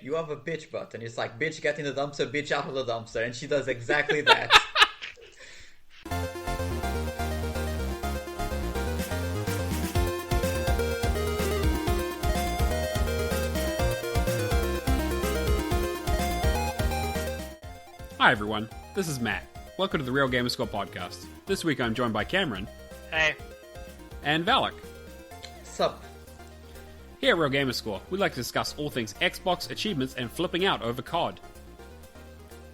you have a bitch button. It's like, bitch get in the dumpster, bitch out of the dumpster. And she does exactly that. Hi everyone, this is Matt. Welcome to the Real Gamerscore podcast. This week I'm joined by Cameron. Hey. And Valak. Sup? Here at Real Gamerscore, we like to discuss all things Xbox, achievements, and flipping out over COD.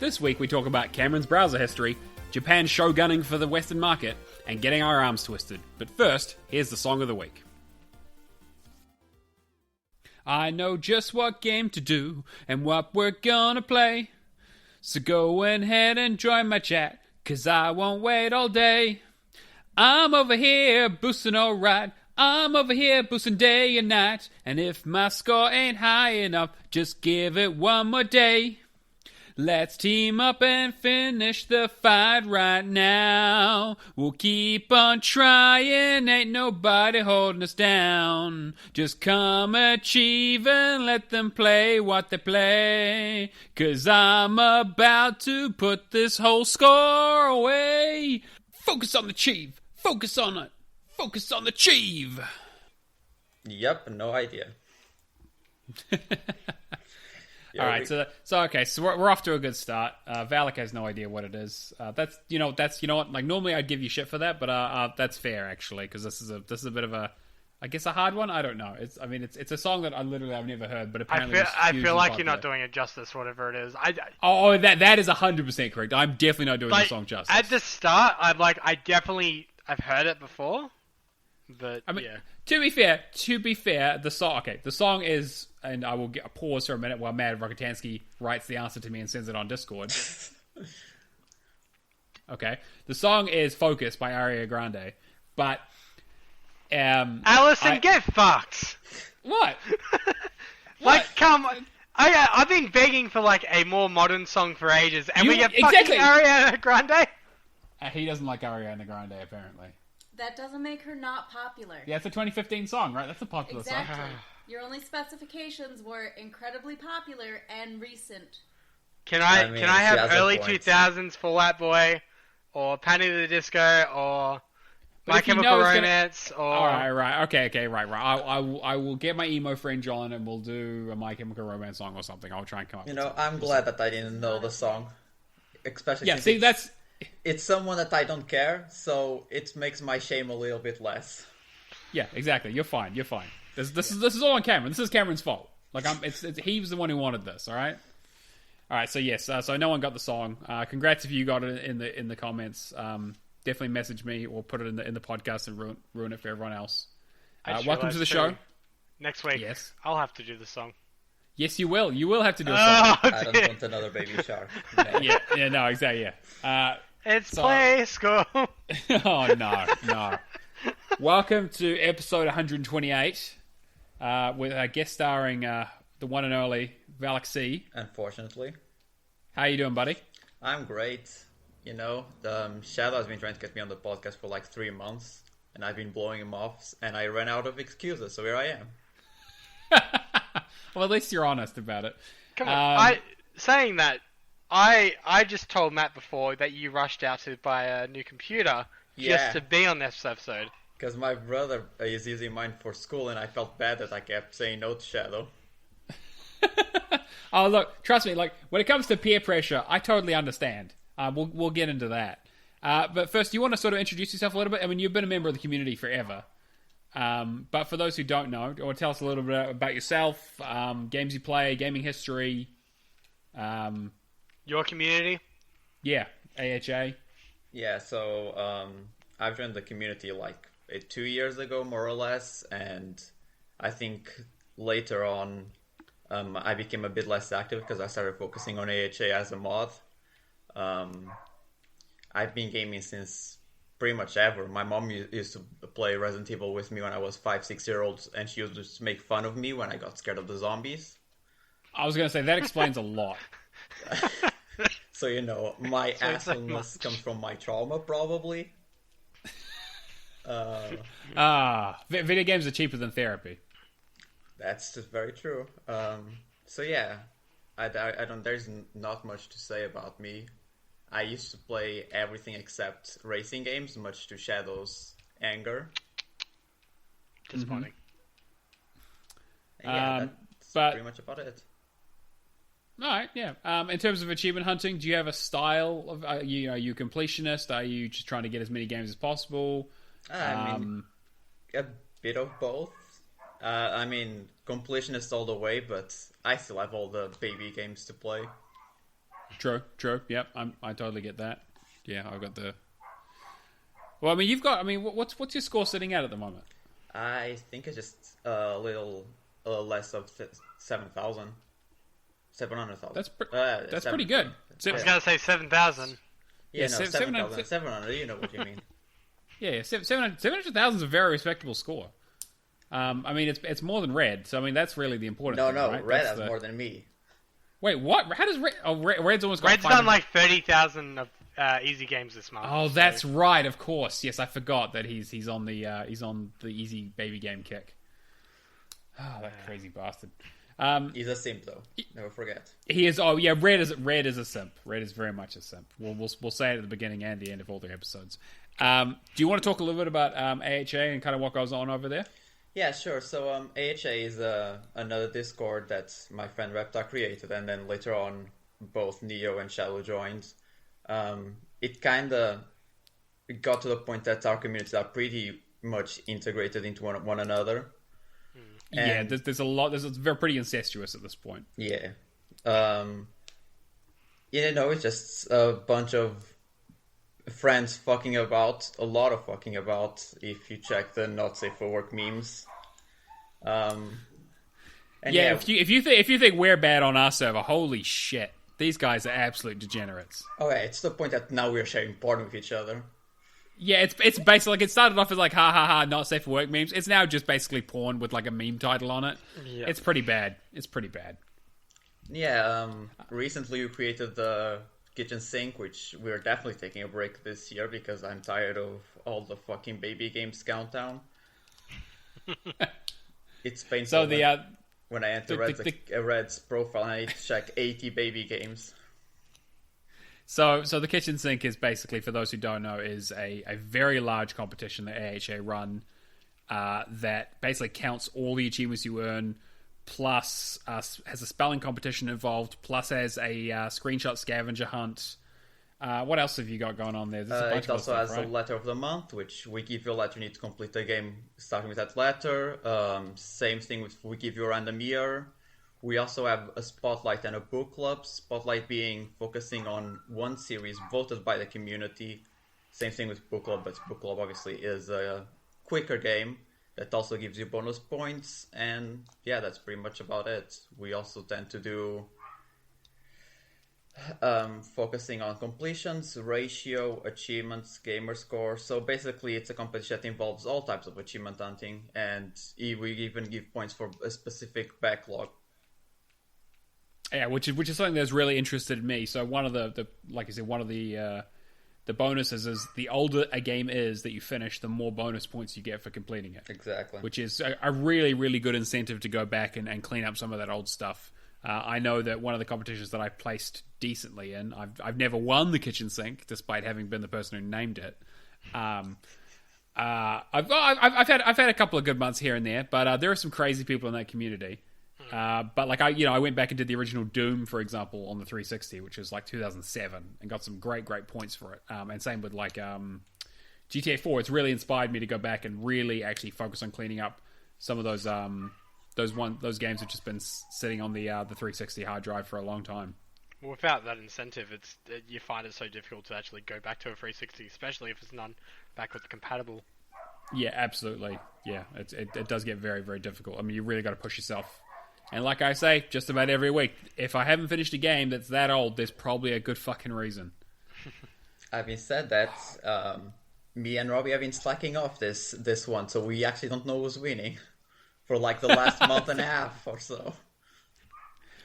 This week we talk about Cameron's browser history, Japan shogunning for the Western market, and getting our arms twisted. But first, here's the song of the week. I know just what game to do, and what we're gonna play. So go ahead and join my chat, cause I won't wait all day. I'm over here boosting alright, I'm over here boosting day and night. And if my score ain't high enough, just give it one more day. Let's team up and finish the fight right now. We'll keep on trying, ain't nobody holding us down. Just come achieve and let them play what they play. Cause I'm about to put this whole score away. Focus on the achieve, focus on it, focus on the achieve. Yep, no idea. All right, so we're off to a good start. Valak has no idea what it is. That's what. Like normally I'd give you shit for that, but that's fair actually, because this is a bit of a, I guess, a hard one. I don't know. It's a song that I've never heard, but apparently I feel like you're not doing it justice, whatever it is. That is 100% correct. I'm definitely not doing the song justice. At the start, I've heard it before, but yeah. To be fair, the song is, and I will get a pause for a minute while Mad Rokotansky writes the answer to me and sends it on Discord. Okay, the song is "Focus" by Ariana Grande, but Allison, get fucked. What? Come on. I've been begging for a more modern song for ages, and we get exactly. fucking Ariana Grande. He doesn't like Ariana Grande, apparently. That doesn't make her not popular. Yeah, it's a 2015 song, right? That's a popular song. Exactly. Your only specifications were incredibly popular and recent. Can I have early 2000s Fall Out Boy, or Panic at the Disco, or My Chemical Romance, or... Alright, okay, right. I will get my emo friend John and we'll do a My Chemical Romance song or something. I'll try and come up with something. I'm glad that I didn't know the song. Especially it's someone that I don't care, so it makes my shame a little bit less. Yeah, exactly. You're fine. This is all on Cameron. This is Cameron's fault. He was the one who wanted this. All right. So yes. So no one got the song. Congrats if you got it in the comments. Definitely message me or put it in the podcast and ruin it for everyone else. Welcome to the show. Next week. Yes. I'll have to do the song. Yes, you will. You will have to do a song. I don't want another Baby Shark. No. Yeah. No. Exactly. Yeah. Play school. Oh no. Welcome to episode 128, with guest starring the one and only ValakC. Unfortunately. How you doing, buddy? I'm great. Shadow has been trying to get me on the podcast for 3 months, and I've been blowing him off, and I ran out of excuses, so here I am. Well, at least you're honest about it. Come on, saying that, I just told Matt before that you rushed out to buy a new computer just to be on this episode. Because my brother is using mine for school, and I felt bad that I kept saying no to Shadow. Oh, look, trust me, when it comes to peer pressure, I totally understand. We'll get into that. But first, you want to sort of introduce yourself a little bit? I mean, you've been a member of the community forever. But for those who don't know, or tell us a little bit about yourself, games you play, gaming history. Your community? Yeah, AHA. Yeah, so I've joined the community 2 years ago, more or less, and I think later on I became a bit less active because I started focusing on AHA as a mod. I've been gaming since pretty much ever. My mom used to play Resident Evil with me when I was 5-6 years old, and she used to make fun of me when I got scared of the zombies. I was going to say, that explains a lot. So, my assholeness comes from my trauma, probably. Video games are cheaper than therapy. That's just very true. So yeah, I don't. There's not much to say about me. I used to play everything except racing games, much to Shadow's anger. Disappointing. Yeah, that's pretty much about it. All right, yeah. In terms of achievement hunting, do you have a style of? Are you completionist? Are you just trying to get as many games as possible? I mean, a bit of both. I mean, completionist all the way, but I still have all the baby games to play. True. Yep, I totally get that. Yeah, I've got the. Well, I mean, you've got. I mean, what's your score sitting at the moment? I think it's just a little less of 7,000. 700,000. That's pretty good. I was going to say 7,000. Yeah, no, 7,000. 700, you know what you mean. Yeah, 700,000 is a very respectable score. I mean, it's more than Red, so I mean, that's really the important thing, right? Red has more than me. Wait, what? How does Red... Oh, Red's almost got... Red's done like 30,000 of easy games this month. Oh, that's right, of course. Yes, I forgot that he's on the easy baby game kick. Oh, that crazy bastard. He's a simp, though. Never forget. He is. Oh, yeah. Red is a simp. Red is very much a simp. We'll say it at the beginning and the end of all the episodes. Do you want to talk a little bit about AHA and kind of what goes on over there? Yeah, sure. So AHA is another Discord that my friend Reptar created, and then later on, both Neo and Shadow joined. It kind of got to the point that our communities are pretty much integrated into one another. Yeah, there's a lot. It's very pretty incestuous at this point. Yeah, it's just a bunch of friends fucking about, a lot of fucking about. If you check the not safe for work memes, if you think we're bad on our server, holy shit, these guys are absolute degenerates. Oh yeah, it's the point that now we're sharing porn with each other. Yeah, it's basically like it started off as like ha ha ha not safe for work memes. It's now just basically porn with like a meme title on it. Yep. It's pretty bad. Yeah, recently we created the kitchen sink, which we're definitely taking a break this year because I'm tired of all the fucking baby games countdown. It's painful. So when I enter Red's profile and I need to check 80 baby games. So the kitchen sink is basically, for those who don't know, is a very large competition that AHA run that basically counts all the achievements you earn, plus has a spelling competition involved, plus has a screenshot scavenger hunt. What else have you got going on there? It also has a letter of the month, which we give you a letter. You need to complete the game starting with that letter. Same thing with we give you a random year. We also have a spotlight and a book club. Spotlight being focusing on one series voted by the community. Same thing with book club, but book club obviously is a quicker game that also gives you bonus points. And yeah, that's pretty much about it. We also tend to do focusing on completions, ratio, achievements, Gamerscore. So basically it's a competition that involves all types of achievement hunting, and we even give points for a specific backlog. Yeah, which is something that's really interested me. So one of the like I said, one of the bonuses is the older a game is that you finish, the more bonus points you get for completing it. Exactly. Which is a really, really good incentive to go back and clean up some of that old stuff. I know that one of the competitions that I placed decently in, I've never won the kitchen sink, despite having been the person who named it. I've had a couple of good months here and there, but there are some crazy people in that community. But like I went back and did the original Doom, for example, on the 360, which was like 2007, and got some great points for it. And same with like GTA 4. It's really inspired me to go back and really actually focus on cleaning up some of those games have just been sitting on the 360 hard drive for a long time. Well, without that incentive, you find it so difficult to actually go back to a 360, especially if it's not backwards compatible. Yeah, absolutely. Yeah, it does get very, very difficult. I mean, you really got to push yourself. And like I say, just about every week, if I haven't finished a game that's that old, there's probably a good fucking reason. Having said that, me and Robbie have been slacking off this one, so we actually don't know who's winning for like the last month and a half or so.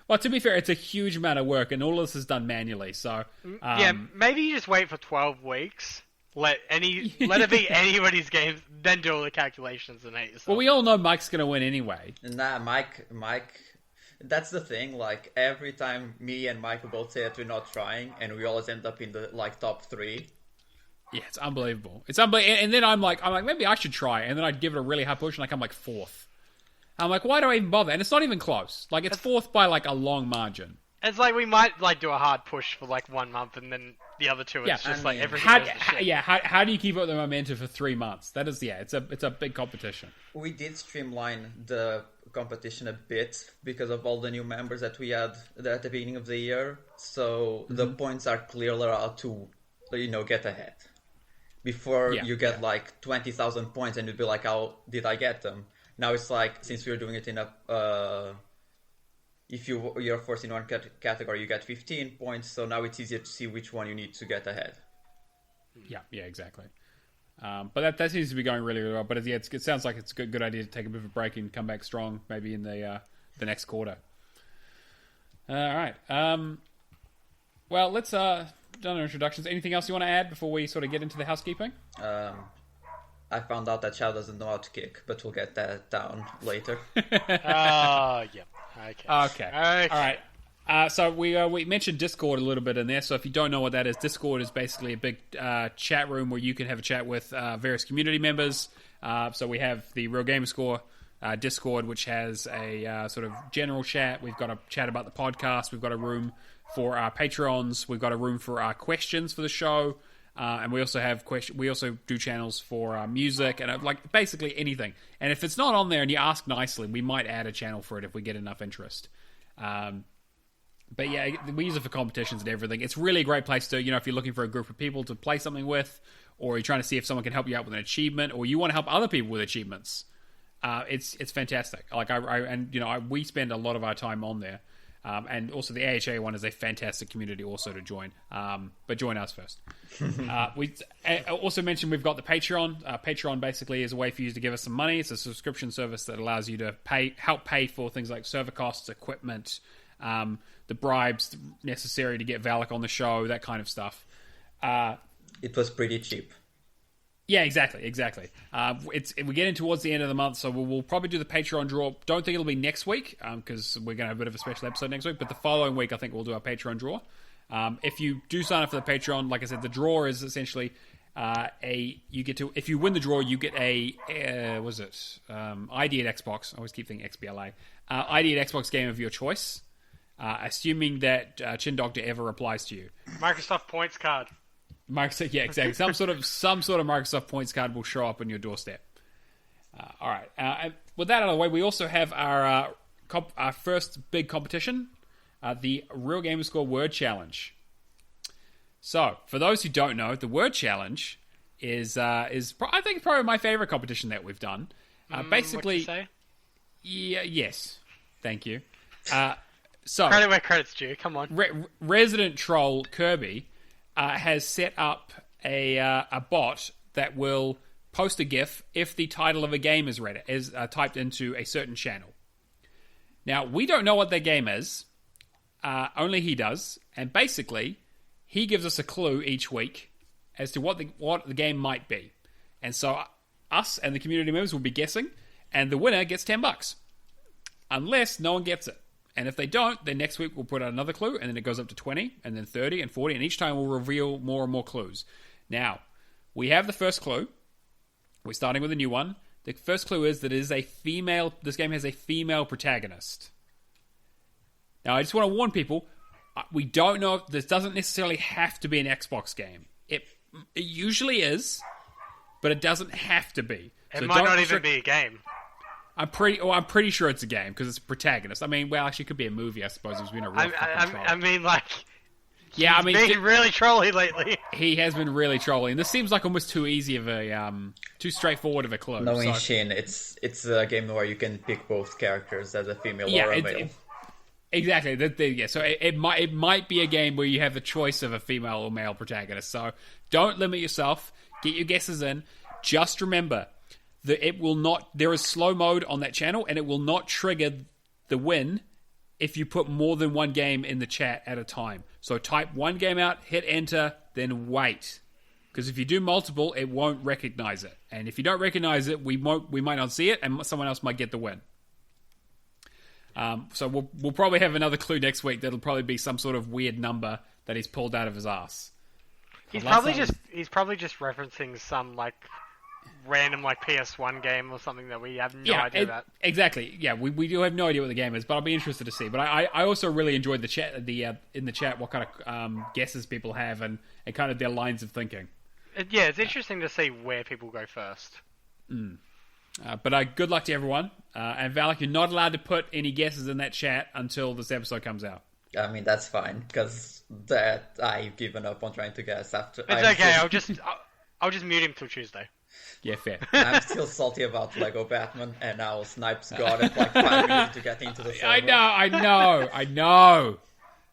Well, to be fair, it's a huge amount of work, and all of this is done manually. So yeah, maybe you just wait for 12 weeks. Let it be anybody's game, then do all the calculations and hate yourself. Well, we all know Mike's going to win anyway. Nah, Mike. That's the thing. Like every time me and Michael both say that we're not trying, and we always end up in the top 3. Yeah, it's unbelievable. It's unbelievable. And then I'm like, maybe I should try. And then I'd give it a really hard push, and I come like 4th. I'm like, why do I even bother? And it's not even close. Like, it's 4th by like a long margin. It's like we might like do a hard push for like 1 month, and then the other 2 it's just like everything. How do you keep up the momentum for 3 months? That is, it's a big competition. We did streamline the competition a bit because of all the new members that we had at the beginning of the year. So the points are clearer out to, get ahead. Before you get like 20,000 points and you'd be like, how did I get them? Now it's like, since we're doing it in a... if you're first in one category, you get 15 points. So now it's easier to see which one you need to get ahead. Yeah, exactly. But that seems to be going really, really well. But it sounds like it's a good idea to take a bit of a break and come back strong, maybe in the next quarter. All right. Well, let's done our introductions. Anything else you want to add before we sort of get into the housekeeping? I found out that Shadow doesn't know how to kick, but we'll get that down later. Yeah. Okay. All right. So we mentioned Discord a little bit in there. So if you don't know what that is, Discord is basically a big chat room where you can have a chat with various community members. So we have the Real Gamerscore Discord, which has a sort of general chat. We've got a chat about the podcast. We've got a room for our Patreons. We've got a room for our questions for the show. And we also have we also do channels for music and like basically anything. And if it's not on there and you ask nicely, we might add a channel for it if we get enough interest. But yeah, we use it for competitions and everything. It's really a great place to, if you're looking for a group of people to play something with, or you're trying to see if someone can help you out with an achievement, or you want to help other people with achievements. It's fantastic. Like we spend a lot of our time on there. And also the AHA one is a fantastic community also to join. But join us first. We also mentioned we've got the Patreon. Patreon basically is a way for you to give us some money. It's a subscription service that allows you to help pay for things like server costs, equipment, the bribes necessary to get Valak on the show, that kind of stuff. It was pretty cheap. Yeah, exactly. We get in towards the end of the month, so we'll probably do the Patreon draw. Don't think it'll be next week, because we're going to have a bit of a special episode next week, but the following week I think we'll do our Patreon draw. If you do sign up for the Patreon, like I said, the draw is essentially if you win the draw, you get ID at Xbox. I always keep thinking XBLA. ID at Xbox game of your choice, assuming that Chin Doctor ever applies to you. Microsoft Points card. Microsoft, yeah, exactly. Some sort of Microsoft Points card will show up on your doorstep. All right. And with that out of the way, we also have our first big competition, the Real Gamerscore Word Challenge. So, for those who don't know, the Word Challenge is I think probably my favorite competition that we've done. Basically, what'd you say? Yes, thank you. So credit where credit's due. Come on, Resident Troll Kirby has set up a bot that will post a GIF if the title of a game is typed into a certain channel. Now, we don't know what that game is. Only he does. And basically, he gives us a clue each week as to what the game might be. And so us and the community members will be guessing, and the winner gets $10. Unless no one gets it. And if they don't, then next week we'll put out another clue, and then it goes up to 20, and then 30, and 40, and each time we'll reveal more and more clues. Now, we have the first clue. We're starting with a new one. The first clue is that this game has a female protagonist. Now, I just want to warn people, we don't know if this doesn't necessarily have to be an Xbox game. It usually is, but it doesn't have to be. It might not even be a game. I'm pretty sure it's a game because it's a protagonist. I mean, well, actually, it could be a movie. I suppose he's been a real fucking troll. I mean, like, yeah, he's been really trolly lately. He has been really trolling. This seems like almost too easy of a too straightforward of a clue. Knowing Shin, it's a game where you can pick both characters as a female or a male. Exactly. So it might be a game where you have the choice of a female or male protagonist. So don't limit yourself. Get your guesses in. Just remember that it will not. There is slow mode on that channel, and it will not trigger the win if you put more than one game in the chat at a time. So type one game out, hit enter, then wait. Because if you do multiple, it won't recognize it. And if you don't recognize it, we might not see it, and someone else might get the win. So we'll probably have another clue next week. That'll probably be some sort of weird number that he's pulled out of his ass. He's probably just referencing some like random like PS1 game or something that we have no idea about. Exactly. Yeah, we do have no idea what the game is, but I'll be interested to see. But I also really enjoyed the chat in the chat what kind of guesses people have and kind of their lines of thinking. It's interesting to see where people go first. But good luck to everyone. And Valak, you're not allowed to put any guesses in that chat until this episode comes out. I mean, that's fine, because I've given up on trying to guess after. It's okay, I'll just mute him till Tuesday. Yeah, fair. I'm still salty about Lego Batman, and now Snipes got it like 5 minutes to get into the server. I know.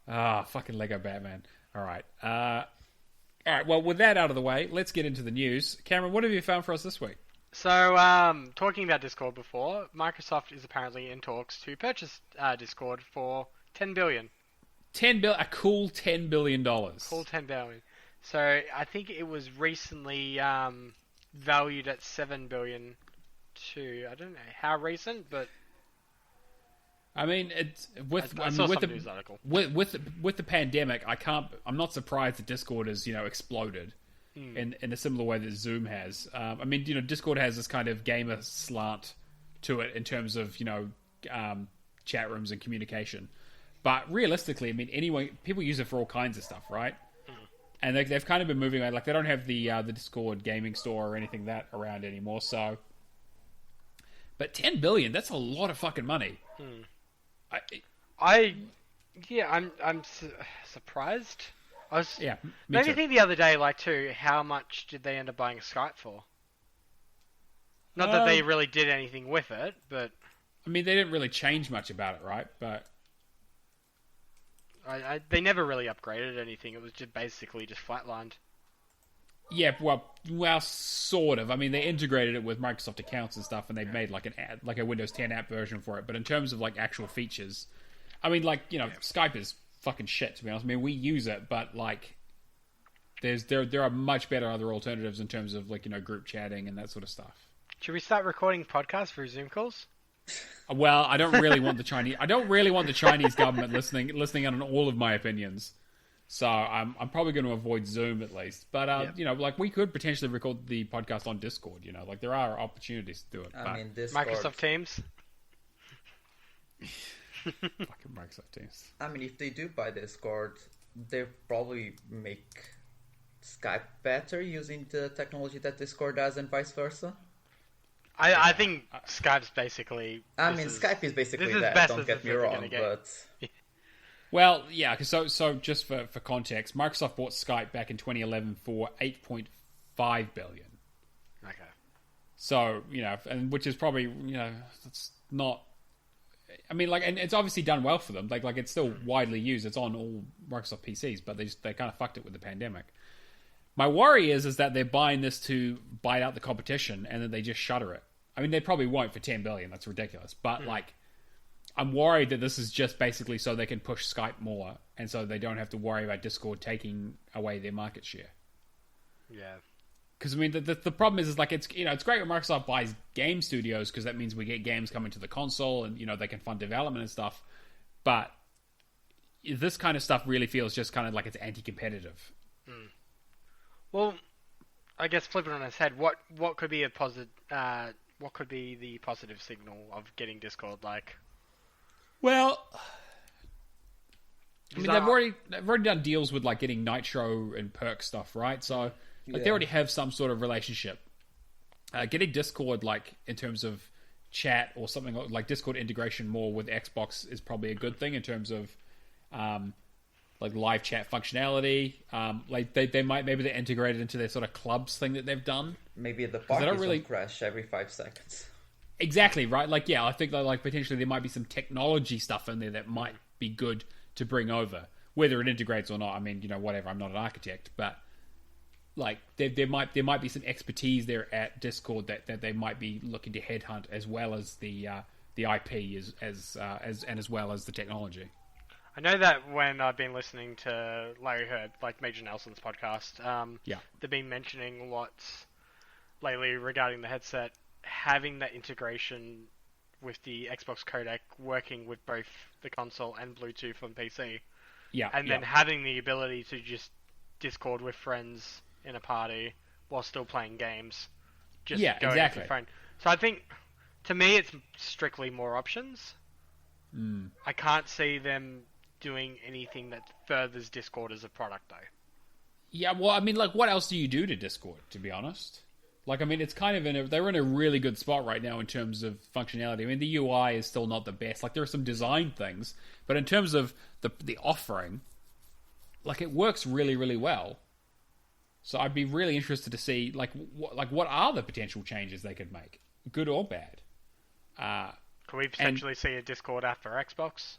Ah, fucking Lego Batman. All right. Well, with that out of the way, let's get into the news. Cameron, what have you found for us this week? So, talking about Discord before, Microsoft is apparently in talks to purchase Discord for $10 billion. A cool $10 billion. Cool $10 billion. So, I think it was recently valued at $7 billion too. I don't know how recent, but I mean, it's with news article. With the pandemic, I'm not surprised that Discord has exploded in a similar way that Zoom has. I mean, Discord has this kind of gamer slant to it in terms of chat rooms and communication. But realistically, I mean, people use it for all kinds of stuff, right? And they've kind of been moving away. Like, they don't have the Discord gaming store or anything that around anymore. So, but $10 billion, that's a lot of fucking money. I'm surprised. Made me think the other day, how much did they end up buying Skype for? Not that they really did anything with it, but I mean, they didn't really change much about it, right? But they never really upgraded anything. It was just basically flatlined. Yeah, well, sort of. I mean, they integrated it with Microsoft accounts and stuff, and they made a Windows 10 app version for it. But in terms of actual features, I mean, Skype is fucking shit, to be honest. I mean, we use it, but there are much better other alternatives in terms of group chatting and that sort of stuff. Should we start recording podcasts for Zoom calls? Well, I don't really want the Chinese government listening in on all of my opinions. So I'm probably going to avoid Zoom at least. But we could potentially record the podcast on Discord. There are opportunities to do it. I mean, Discord... Microsoft Teams. Fucking Microsoft Teams. I mean, if they do buy Discord, they'll probably make Skype better using the technology that Discord does, and vice versa. I think Skype's basically... Skype is basically that, don't get me wrong, but... Well, yeah, so just for context, Microsoft bought Skype back in 2011 for $8.5 billion. Okay. So, and which is probably, it's not... I mean, and it's obviously done well for them. It's still widely used. It's on all Microsoft PCs, but they kind of fucked it with the pandemic. My worry is that they're buying this to buy out the competition and then they just shutter it. I mean, they probably won't for $10 billion. That's ridiculous. But, I'm worried that this is just basically so they can push Skype more and so they don't have to worry about Discord taking away their market share. Yeah. Because, I mean, the problem is it's great when Microsoft buys game studios because that means we get games coming to the console and, they can fund development and stuff. But this kind of stuff really feels just kind of like it's anti-competitive. Well, I guess flipping on its head, what could be a positive? What could be the positive signal of getting Discord like? Well, I mean, they've already done deals with getting Nitro and perk stuff, right? So they already have some sort of relationship. Getting Discord in terms of chat or something like Discord integration more with Xbox is probably a good thing in terms of live chat functionality. They might maybe they integrate it into their sort of clubs thing that they've done. Maybe the parties don't crash every 5 seconds. Exactly, right? I think that potentially there might be some technology stuff in there that might be good to bring over. Whether it integrates or not, I mean, whatever. I'm not an architect, but there might be some expertise there at Discord that they might be looking to headhunt as well as the IP as well as the technology. I know that when I've been listening to Larry Hurd, Major Nelson's podcast, they've been mentioning lots lately regarding the headset, having that integration with the Xbox codec working with both the console and Bluetooth on PC. Yeah. And then having the ability to just Discord with friends in a party while still playing games. Just going exactly. with your phone. So I think, to me, it's strictly more options. I can't see them doing anything that furthers Discord as a product, though. Yeah, well, I mean, like, what else do you do to Discord, to be honest? Like, I mean, it's kind of they're in a really good spot right now in terms of functionality. I mean, the UI is still not the best. Like, there are some design things, but in terms of the offering, like, it works really, really well. So I'd be really interested to see, like, what are the potential changes they could make, good or bad? Could we potentially see a Discord app for Xbox?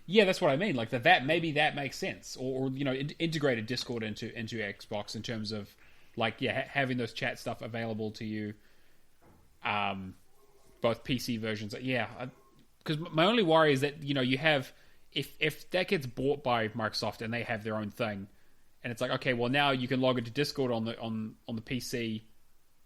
Yeah, that's what I mean. Like that maybe that makes sense, or integrated Discord into Xbox in terms of like having those chat stuff available to you, both PC versions. Yeah, because my only worry is that you have if that gets bought by Microsoft and they have their own thing, and it's like, okay, well now you can log into Discord on the PC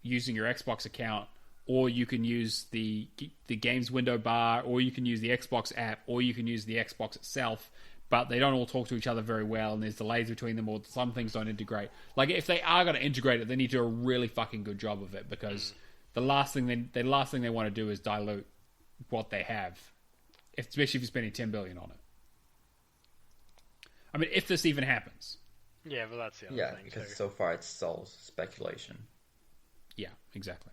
using your Xbox account. Or you can use the games window bar, or you can use the Xbox app, or you can use the Xbox itself, but they don't all talk to each other very well, and there's delays between them, or some things don't integrate. Like, if they are going to integrate it, they need to do a really fucking good job of it, because the last thing they want to do is dilute what they have, especially if you're spending $10 billion on it. I mean, if this even happens. Yeah, but that's the other thing, because too. So far it's all speculation. Yeah, exactly.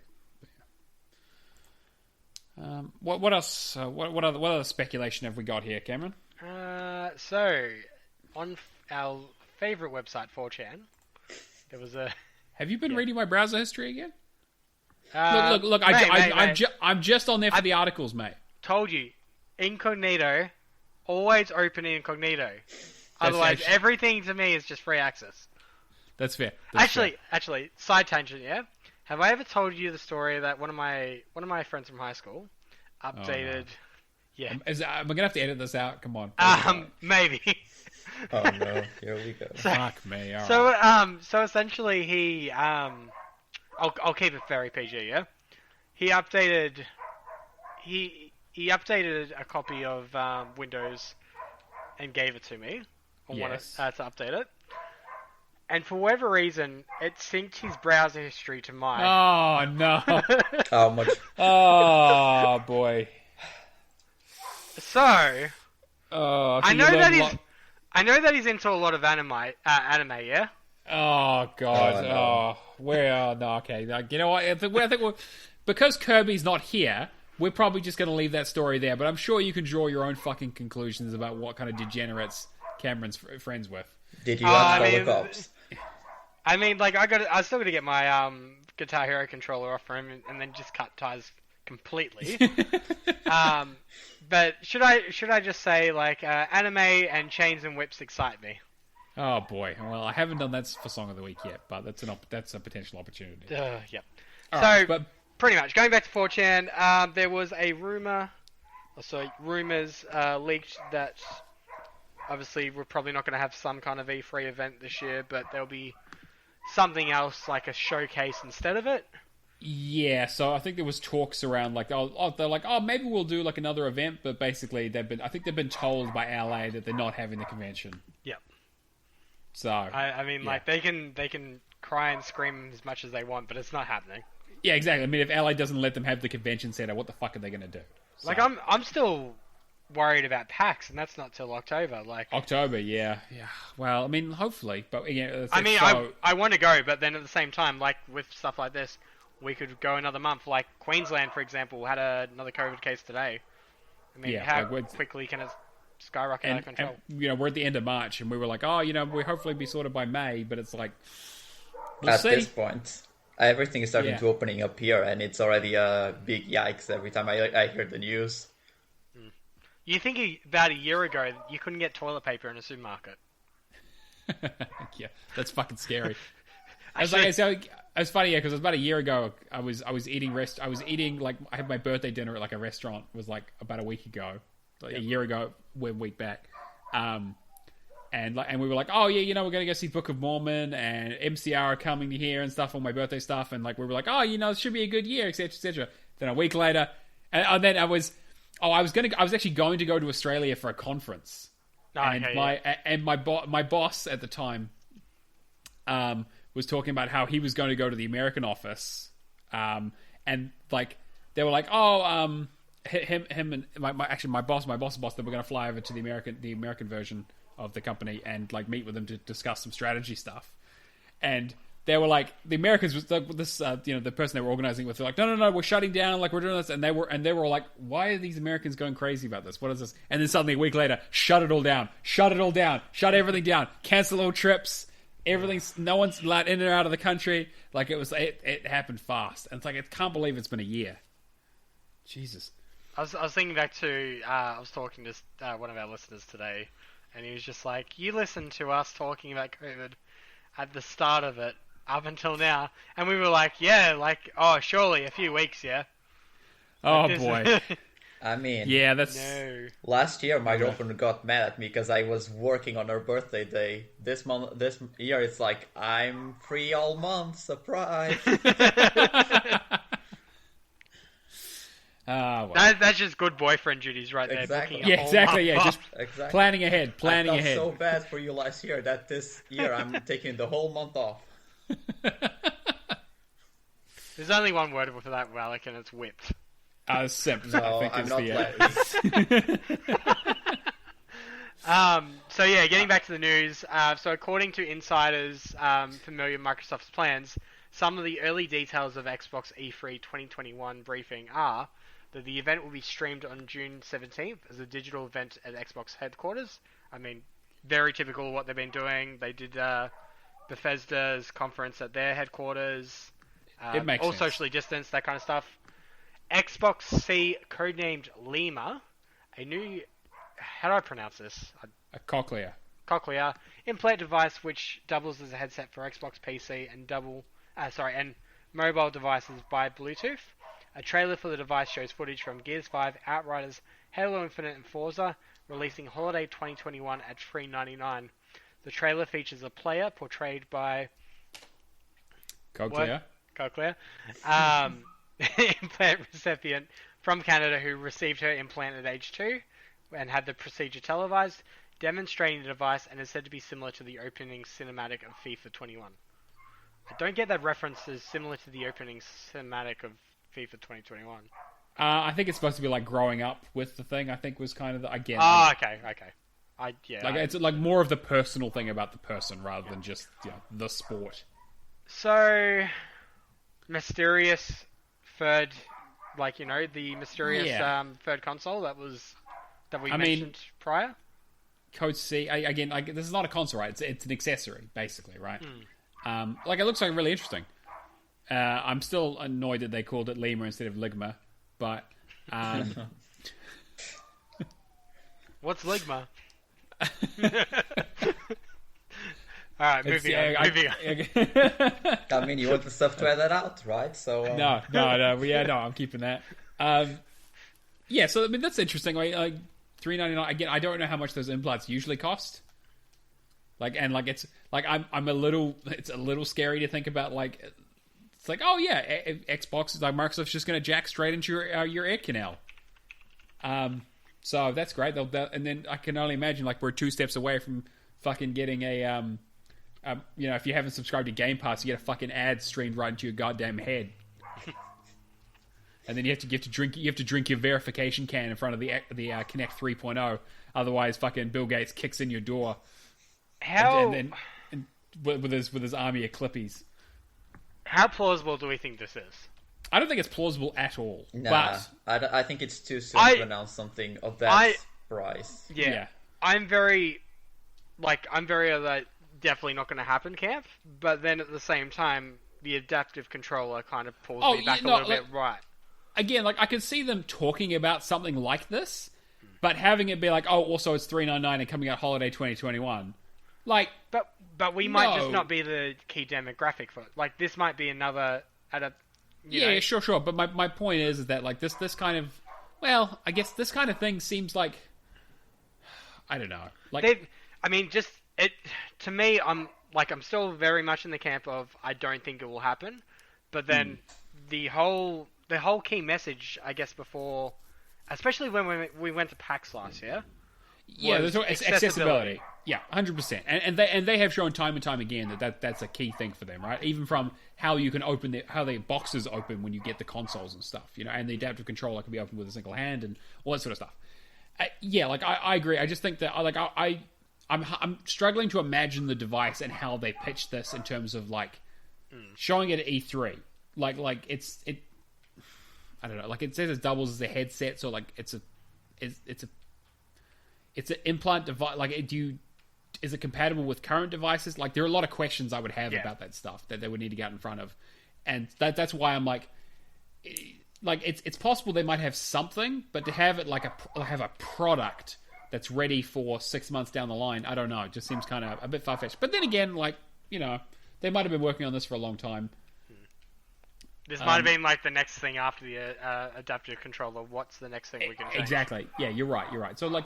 What else? What other speculation have we got here, Cameron? So on our favorite website, 4chan, there was a. Have you been reading my browser history again? Look! Mate. I'm just on there for the articles, mate. Told you, incognito, always open incognito. Otherwise, everything to me is just free access. That's fair. Actually, side tangent, yeah. Have I ever told you the story that one of my friends from high school updated? Oh, no. Yeah. Am I gonna have to edit this out? Come on. Maybe. Oh no! Here we go. Fuck me. All so right. So essentially, he I'll keep it very PG. Yeah. He updated a copy of Windows and gave it to me. I wanted to update it. And for whatever reason, it synced his browser history to mine. Oh, no. How much? Oh, boy. So I know that he's into a lot of anime, yeah? Oh, God. No. No, okay. You know what? I think because Kirby's not here, we're probably just going to leave that story there. But I'm sure you can draw your own fucking conclusions about what kind of degenerates Cameron's friends with. Did you call the cops? I mean, like, I still got to get my Guitar Hero controller off for him, and then just cut ties completely. But should I just say, like, anime and chains and whips excite me? Oh boy! Well, I haven't done that for Song of the Week yet, but that's a potential opportunity. Yep. But pretty much going back to 4chan, there was a rumors leaked that. Obviously, we're probably not going to have some kind of E3 event this year, but there'll be something else, like a showcase instead of it. Yeah, so I think there was talks around, like, they're like, maybe we'll do, like, another event, but basically I think they've been told by LA that they're not having the convention. Yep. So. I mean, like, they can cry and scream as much as they want, but it's not happening. Yeah, exactly. I mean, if LA doesn't let them have the convention center, what the fuck are they going to do? So. Like, I'm still worried about PAX, and that's not till October. Like October, yeah. Well, I mean, hopefully, but yeah. I want to go, but then at the same time, like with stuff like this, we could go another month. Like Queensland, for example, had another COVID case today. I mean, how quickly can it skyrocket out of control? And, we're at the end of March, and we were like, we hopefully be sorted by May, but it's like at this point, everything is starting to opening up here, and it's already a big yikes every time I hear the news. You think about a year ago, you couldn't get toilet paper in a supermarket. Yeah, that's fucking scary. It's funny, because it was about a year ago. I was eating like I had my birthday dinner at like a restaurant. It was like about a week ago, a year ago, a week back. And we were like, oh yeah, we're gonna go see Book of Mormon and MCR are coming here and stuff on my birthday stuff, and like we were like, oh, it should be a good year, etc., etc. Then a week later, and then I was I was actually going to go to Australia for a conference, my boss at the time, was talking about how he was going to go to the American office, and like they were like, him and my boss, they were going to fly over to the American version of the company and like meet with them to discuss some strategy stuff, and they were like, the Americans was like, this, the person they were organizing with, they're like, no, we're shutting down, like we're doing this, and they were like, why are these Americans going crazy about this? What is this? And then suddenly a week later, shut everything down, cancel all trips, everything's, no one's allowed in or out of the country. Like it happened fast, and it's like I can't believe it's been a year. Jesus. I was thinking back to I was talking to one of our listeners today, and he was just like, you listen to us talking about COVID at the start of it. Up until now, and we were like, surely a few weeks, yeah. Oh boy. I mean, yeah, that's no. Last year my girlfriend got mad at me because I was working on her birthday day. This year, it's like I'm free all month. Surprise! Well. That's just good boyfriend duties, right there. Exactly. Yeah, exactly. Yeah, just exactly. Planning ahead. I felt so bad for you last year that this year I'm taking the whole month off. There's only one word for that, Valak, and it's whipped. Simp. No, I think I'm not So yeah, getting back to the news. So according to insiders familiar with Microsoft's plans, some of the early details of Xbox E3 2021 briefing are that the event will be streamed on June 17th as a digital event at Xbox headquarters. I mean, very typical of what they've been doing. They did Bethesda's conference at their headquarters. It makes all sense. Socially distanced, that kind of stuff. Xbox C, codenamed Lima, a new, how do I pronounce this? a cochlear implant device which doubles as a headset for Xbox PC and and mobile devices by Bluetooth. A trailer for the device shows footage from Gears 5, Outriders, Halo Infinite, and Forza, releasing holiday 2021 at $3.99. The trailer features a player portrayed by cochlear. Implant recipient from Canada who received her implant at age 2 and had the procedure televised, demonstrating the device, and is said to be similar to the opening cinematic of FIFA 21. I don't get that reference as similar to the opening cinematic of FIFA 2021. I think it's supposed to be like growing up with the thing. I think was kind of okay. It's like more of the personal thing about the person rather than just the sport. So mysterious third, the mysterious third console that we mentioned prior. Code C again. This is not a console, right? It's an accessory, basically, right? It looks like really interesting. I'm still annoyed that they called it Lima instead of Ligma, but what's Ligma? Alright, moving on. I mean, you want the stuff to add that out, right? So No, I'm keeping that. So I mean that's interesting. Like $3.99 again. I don't know how much those implants usually cost. It's a little scary to think about. It's like, oh yeah, Xbox is like Microsoft's just going to jack straight into your ear canal. So that's great. And then I can only imagine we're 2 steps away from fucking getting a if you haven't subscribed to Game Pass, you get a fucking ad streamed right into your goddamn head. And then you have to drink your verification can in front of the Kinect 3.0. Otherwise, fucking Bill Gates kicks in your door. How and with his army of clippies. How plausible do we think this is? I don't think it's plausible at all. Nah, but I think it's too soon to announce something of that price. Yeah. I'm very definitely not going to happen camp, but then at the same time, the adaptive controller kind of pulls me back a little bit right. Again, I could see them talking about something like this, but having it be also it's $3.99 and coming out holiday 2021. But we might just not be the key demographic for it. This might be another sure. But my point is that this kind of, I guess this kind of thing seems like, I don't know. To me, I'm still very much in the camp of I don't think it will happen. But then the whole key message, I guess, before especially when we went to PAX last year. Yeah, there's accessibility. Yeah, 100%. And they have shown time and time again that's a key thing for them, right? Even from how you can open how the boxes open when you get the consoles and stuff, and the adaptive controller can be opened with a single hand and all that sort of stuff. I agree. I just think that I'm struggling to imagine the device and how they pitch this in terms of showing it at E3. I don't know. Like it says it doubles as a headset, so it's an implant device. Is it compatible with current devices? Like there are a lot of questions I would have about that stuff that they would need to get out in front of, and that's why I'm it's possible they might have something, but to have it have a product that's ready for 6 months down the line, I don't know. It just seems kind of a bit far-fetched. But then again, they might have been working on this for a long time. This might have been the next thing after the adaptive controller. What's the next thing we can change? Exactly. Yeah, you're right. So I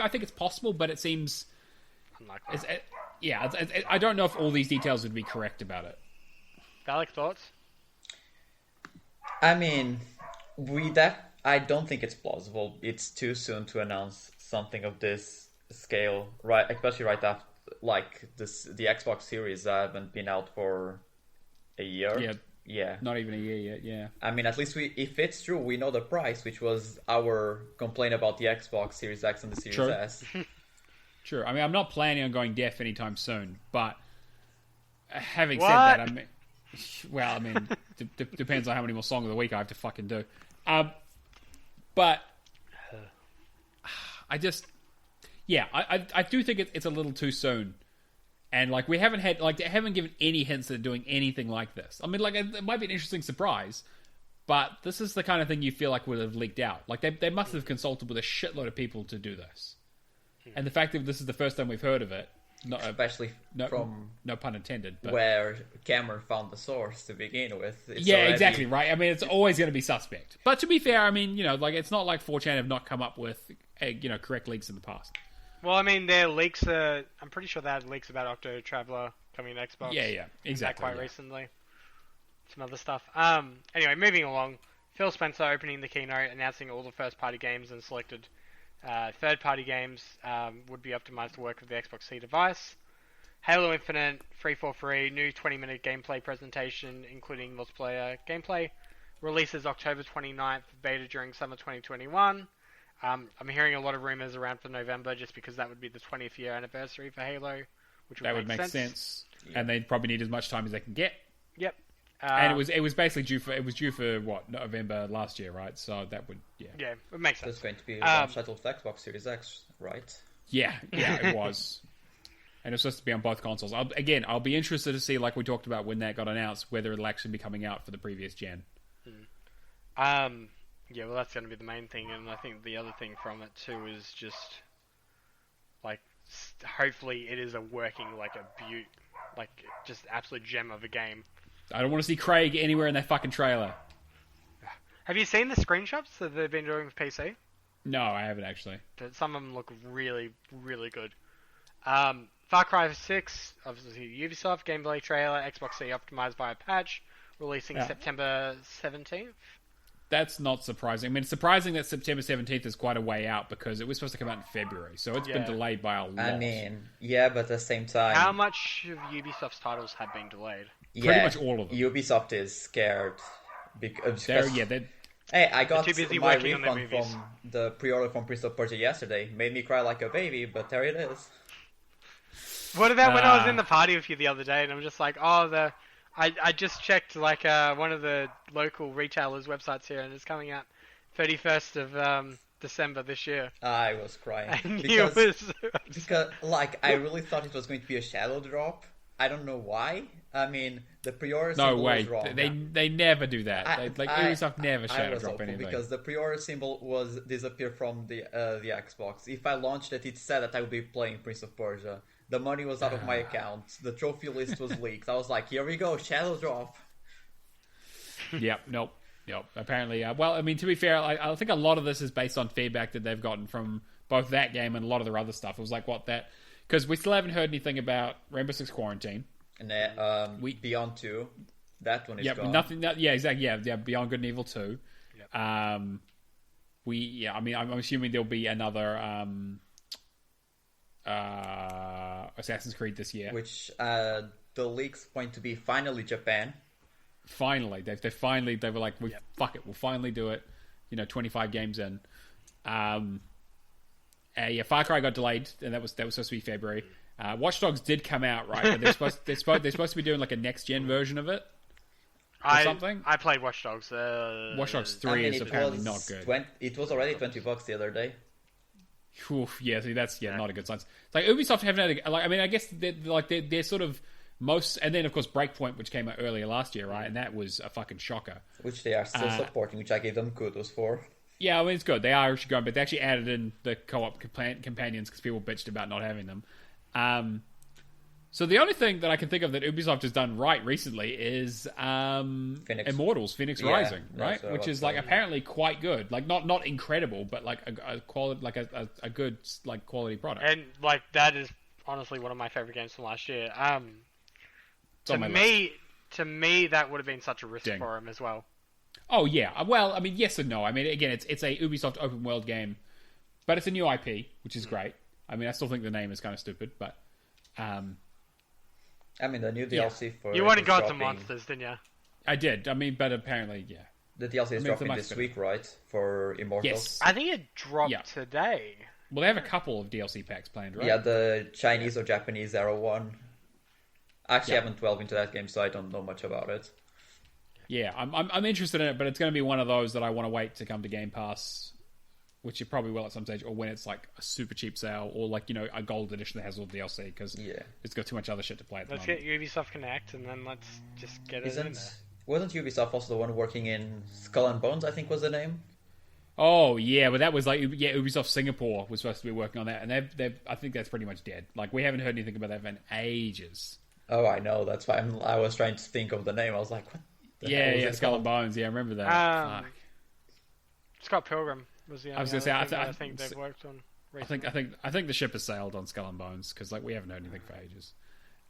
think it's possible, but it seems unlikely. I don't know if all these details would be correct about it. Valak, thoughts? I mean, I don't think it's plausible. It's too soon to announce something of this scale, right? Especially right after the Xbox Series haven't been out for a year. Yeah. Not even a year yet, yeah. I mean, at least if it's true, we know the price, which was our complaint about the Xbox Series X and the Series S. Sure. I mean, I'm not planning on going deaf anytime soon, but having said that, depends on how many more songs of the week I have to fucking do. But I just, I do think it's a little too soon. And we haven't had they haven't given any hints at doing anything like this. I mean, it might be an interesting surprise, but this is the kind of thing you feel would have leaked out. They must have consulted with a shitload of people to do this. And the fact that this is the first time we've heard of it, especially from no pun intended, but where Cameron found the source to begin with. Exactly right. I mean, it's always going to be suspect. But to be fair, I mean, it's not like 4chan have not come up with correct leaks in the past. Well, I mean, their leaks are... I'm pretty sure they had leaks about Octo Traveler coming to Xbox. Yeah, exactly. Quite recently. Some other stuff. Anyway, moving along. Phil Spencer opening the keynote, announcing all the first-party games and selected third-party games would be optimized to work with the Xbox C device. Halo Infinite, free for free, new 20-minute gameplay presentation, including multiplayer gameplay. Releases October 29th, beta during summer 2021. I'm hearing a lot of rumors around for November just because that would be the 20th year anniversary for Halo, which would make sense. Yeah. And they'd probably need as much time as they can get. Yep. And it was basically due for what, November last year, right? So that would it makes sense. It's going to be one shot of the Xbox Series X, right? Yeah, it was. And it's supposed to be on both consoles. I'll be interested to see, like we talked about when that got announced, whether it'll actually be coming out for the previous gen. Yeah, well, that's going to be the main thing, and I think the other thing from it too is just hopefully it is a working just absolute gem of a game. I don't want to see Craig anywhere in that fucking trailer. Have you seen the screenshots that they've been doing with PC? No, I haven't actually. But some of them look really, really good. Far Cry 6, obviously Ubisoft gameplay trailer, Xbox C optimized by a patch, releasing September 17th. That's not surprising. I mean, it's surprising that September 17th is quite a way out because it was supposed to come out in February, so it's been delayed by a lot. I mean, but at the same time... How much of Ubisoft's titles have been delayed? Pretty much all of them. Ubisoft is scared because... Hey, I got my refund from the pre-order from Prince of Persia yesterday. Made me cry like a baby, but there it is. What about when I was in the party with you the other day, and I'm just like, I just checked one of the local retailers' websites here, and it's coming out 31st of December this year. I was crying because I really thought it was going to be a shadow drop. I don't know why. I mean, the pre-order symbol was wrong. They never do that. Ubisoft never shadow drop anything. Because the pre-order symbol was disappeared from the Xbox. If I launched it, it said that I would be playing Prince of Persia. The money was out of my account. The trophy list was leaked. I was like, here we go, shadow drop. Nope. Apparently, well, I mean, to be fair, I think a lot of this is based on feedback that they've gotten from both that game and a lot of their other stuff. It was because we still haven't heard anything about Rainbow Six Quarantine. And Beyond 2, that one is gone. Nothing. Exactly. Yeah, Beyond Good and Evil 2. Yep. I mean, I'm assuming there'll be another Assassin's Creed this year. Which the leaks point to be finally Japan. Finally, they were like, fuck it, we'll finally do it. 25 games in. Far Cry got delayed, and that was supposed to be February. Watch Dogs did come out, right? But they're supposed to be doing like a next gen version of it. Something. I played Watch Dogs. Watch Dogs 3 is apparently not good. It was already $20 the other day. Oof, yeah, see, that's not a good sign. It's like Ubisoft haven't had. I guess they're sort of most, and then of course Breakpoint, which came out earlier last year, right? And that was a fucking shocker. Which they are still supporting, which I gave them kudos for. Yeah, I mean it's good. They are actually going, but they actually added in the co-op companions because people bitched about not having them. So the only thing that I can think of that Ubisoft has done right recently is Immortals, Phoenix Rising, right? Which is like apparently quite good. Like not incredible, but like a quality, like a good like quality product. And like that is honestly one of my favorite games from last year. To me, that would have been such a risk for him as well. Oh yeah, well, I mean, yes and no. I mean, again, it's a Ubisoft open world game, but it's a new IP, which is great. I mean, I still think the name is kind of stupid, but I mean, the new DLC for... You went and got some monsters, didn't you? I did. I mean, but apparently, yeah. The DLC is dropping this week, right? For Immortals? Yes. I think it dropped today. Well, they have a couple of DLC packs planned, right? Yeah, the Chinese or Japanese Arrow one. I actually haven't delved into that game, so I don't know much about it. Yeah, I'm interested in it, but it's going to be one of those that I want to wait to come to Game Pass, which it probably will at some stage, or when it's like a super cheap sale, or like, a gold edition that has all the DLC, because it's got too much other shit to play at the moment. Let's get Ubisoft Connect, and then let's just get it in there. Wasn't Ubisoft also the one working in Skull and Bones, I think was the name? Oh, yeah, but that was like, Ubisoft Singapore was supposed to be working on that, and I think that's pretty much dead. Like, we haven't heard anything about that in ages. Oh, I know, that's why I was trying to think of the name. I was like, what the hell is Skull and Bones, I remember that. Scott Pilgrim was the only I think they've worked on recently. I think the ship has sailed on Skull and Bones, because like we haven't heard anything for ages.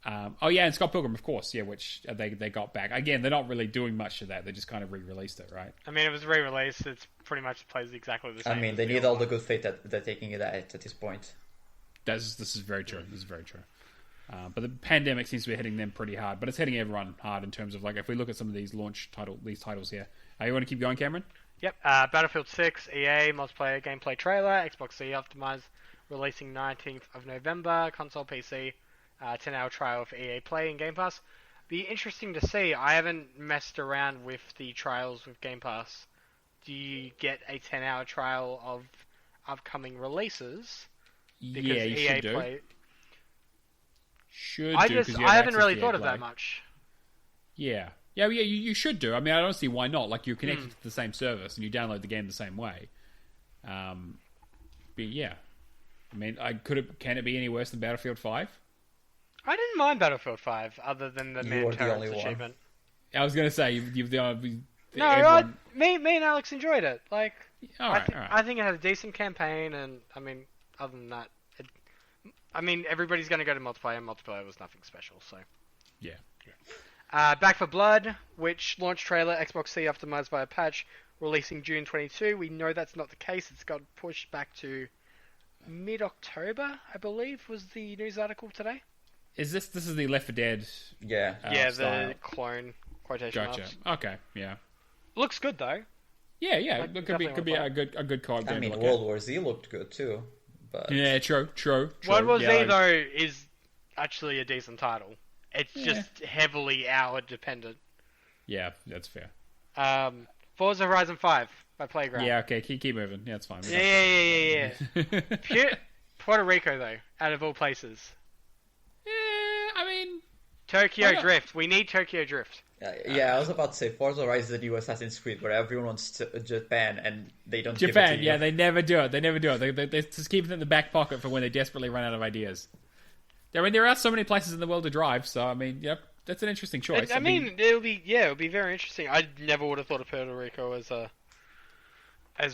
And Scott Pilgrim, of course, which they got back. Again, they're not really doing much to that. They just kind of re-released it, right? I mean, it was re-released. It's pretty much plays exactly the same. I mean, they need all the good faith that they're taking it at this point. This is very true. This is very true. But the pandemic seems to be hitting them pretty hard. But it's hitting everyone hard in terms of like if we look at some of these titles here. You want to keep going, Cameron? Yep. Battlefield 6, EA multiplayer gameplay trailer, Xbox C optimized, releasing 19th of November, console, PC, 10-hour trial for EA Play and Game Pass. Be interesting to see. I haven't messed around with the trials with Game Pass. Do you get a 10-hour trial of upcoming releases? Because you EA should do. I haven't really thought of that much. Yeah. Yeah, you should do. I mean, I don't see why not. Like, you're connected to the same service, and you download the game the same way. But yeah. I mean, can it be any worse than Battlefield 5? I didn't mind Battlefield 5, other than the Man Turrets achievement. I was going to say, you've the me and Alex enjoyed it. Like, all right. I think it had a decent campaign, and, I mean, other than that, everybody's going to go to multiplayer, and multiplayer was nothing special, so... Yeah. Back for Blood, which launch trailer, Xbox C optimized by a patch, releasing June 22. We know that's not the case. It's got pushed back to mid-October, I believe, was the news article today. This is the Left 4 Dead? Yeah. The clone quotation marks. Okay, yeah. Looks good though. Yeah. Like, it could be a good co-op game. I mean, World War Z looked good too. But yeah, true. World War Z though is actually a decent title. It's just heavily hour dependent. Yeah, that's fair. Forza Horizon 5 by Playground. Yeah, okay, keep moving. Yeah, it's fine. Yeah. Puerto Rico though, out of all places. Yeah, I mean... Tokyo Drift. We need Tokyo Drift. I was about to say, Forza Horizon is the new Assassin's Creed, where everyone wants Japan, and they don't give it to you. They never do it. They just keep it in the back pocket for when they desperately run out of ideas. I mean, there are so many places in the world to drive, so, I mean, yep, that's an interesting choice. I mean, it would be very interesting. I never would have thought of Puerto Rico as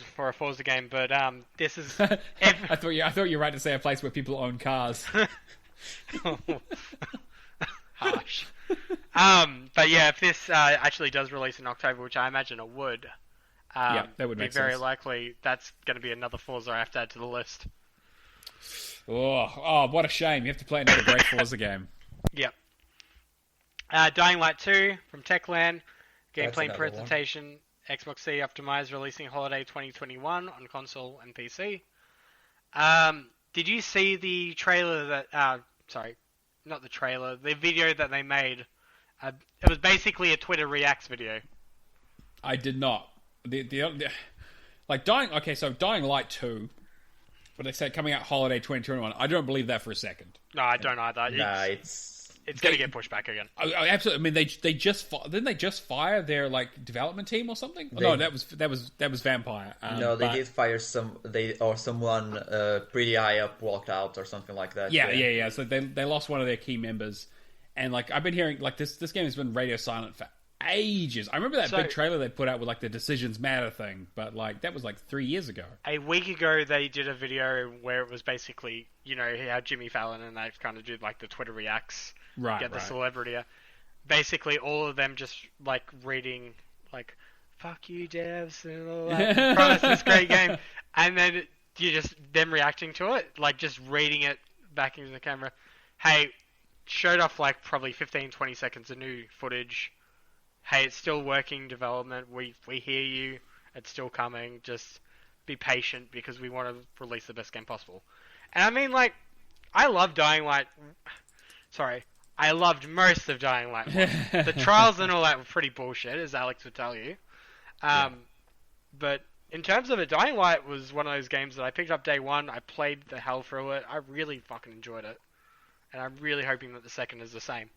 for a Forza game, but this is... I thought you were right to say a place where people own cars. Harsh. But yeah, if this actually does release in October, which I imagine it would, that would make sense. Very likely that's going to be another Forza I have to add to the list. Oh, what a shame. You have to play another great Forza game. Yep. Dying Light 2 from Techland. Gameplay presentation. Xbox C optimized, releasing holiday 2021 on console and PC. Did you see the trailer that... sorry, not the trailer. The video that they made. It was basically a Twitter Reacts video. I did not. Dying Light 2... But they said coming out holiday 2021. I don't believe that for a second. No, I don't either. It's going to get pushed back again. Oh, absolutely. I mean, they just didn't they just fire their development team or something? No, that was Vampire. No, they did fire someone pretty high up walked out or something like that. Yeah. So they lost one of their key members, and I've been hearing this game has been radio silent for ages. I remember that big trailer they put out with the Decisions Matter thing, but that was 3 years ago. A week ago they did a video where it was basically, how Jimmy Fallon and they kind of do the Twitter Reacts, the celebrity. Basically all of them just reading fuck you devs and all that. Promise this great game. And then you just them reacting to it, just reading it back into the camera. Hey, showed off probably 15-20 seconds of new footage. Hey, it's still working development. We hear you. It's still coming. Just be patient because we want to release the best game possible. And I mean, I love Dying Light. Sorry, I loved most of Dying Light 1. The trials and all that were pretty bullshit, as Alex would tell you. But in terms of it, Dying Light was one of those games that I picked up day one. I played the hell through it. I really fucking enjoyed it. And I'm really hoping that the second is the same.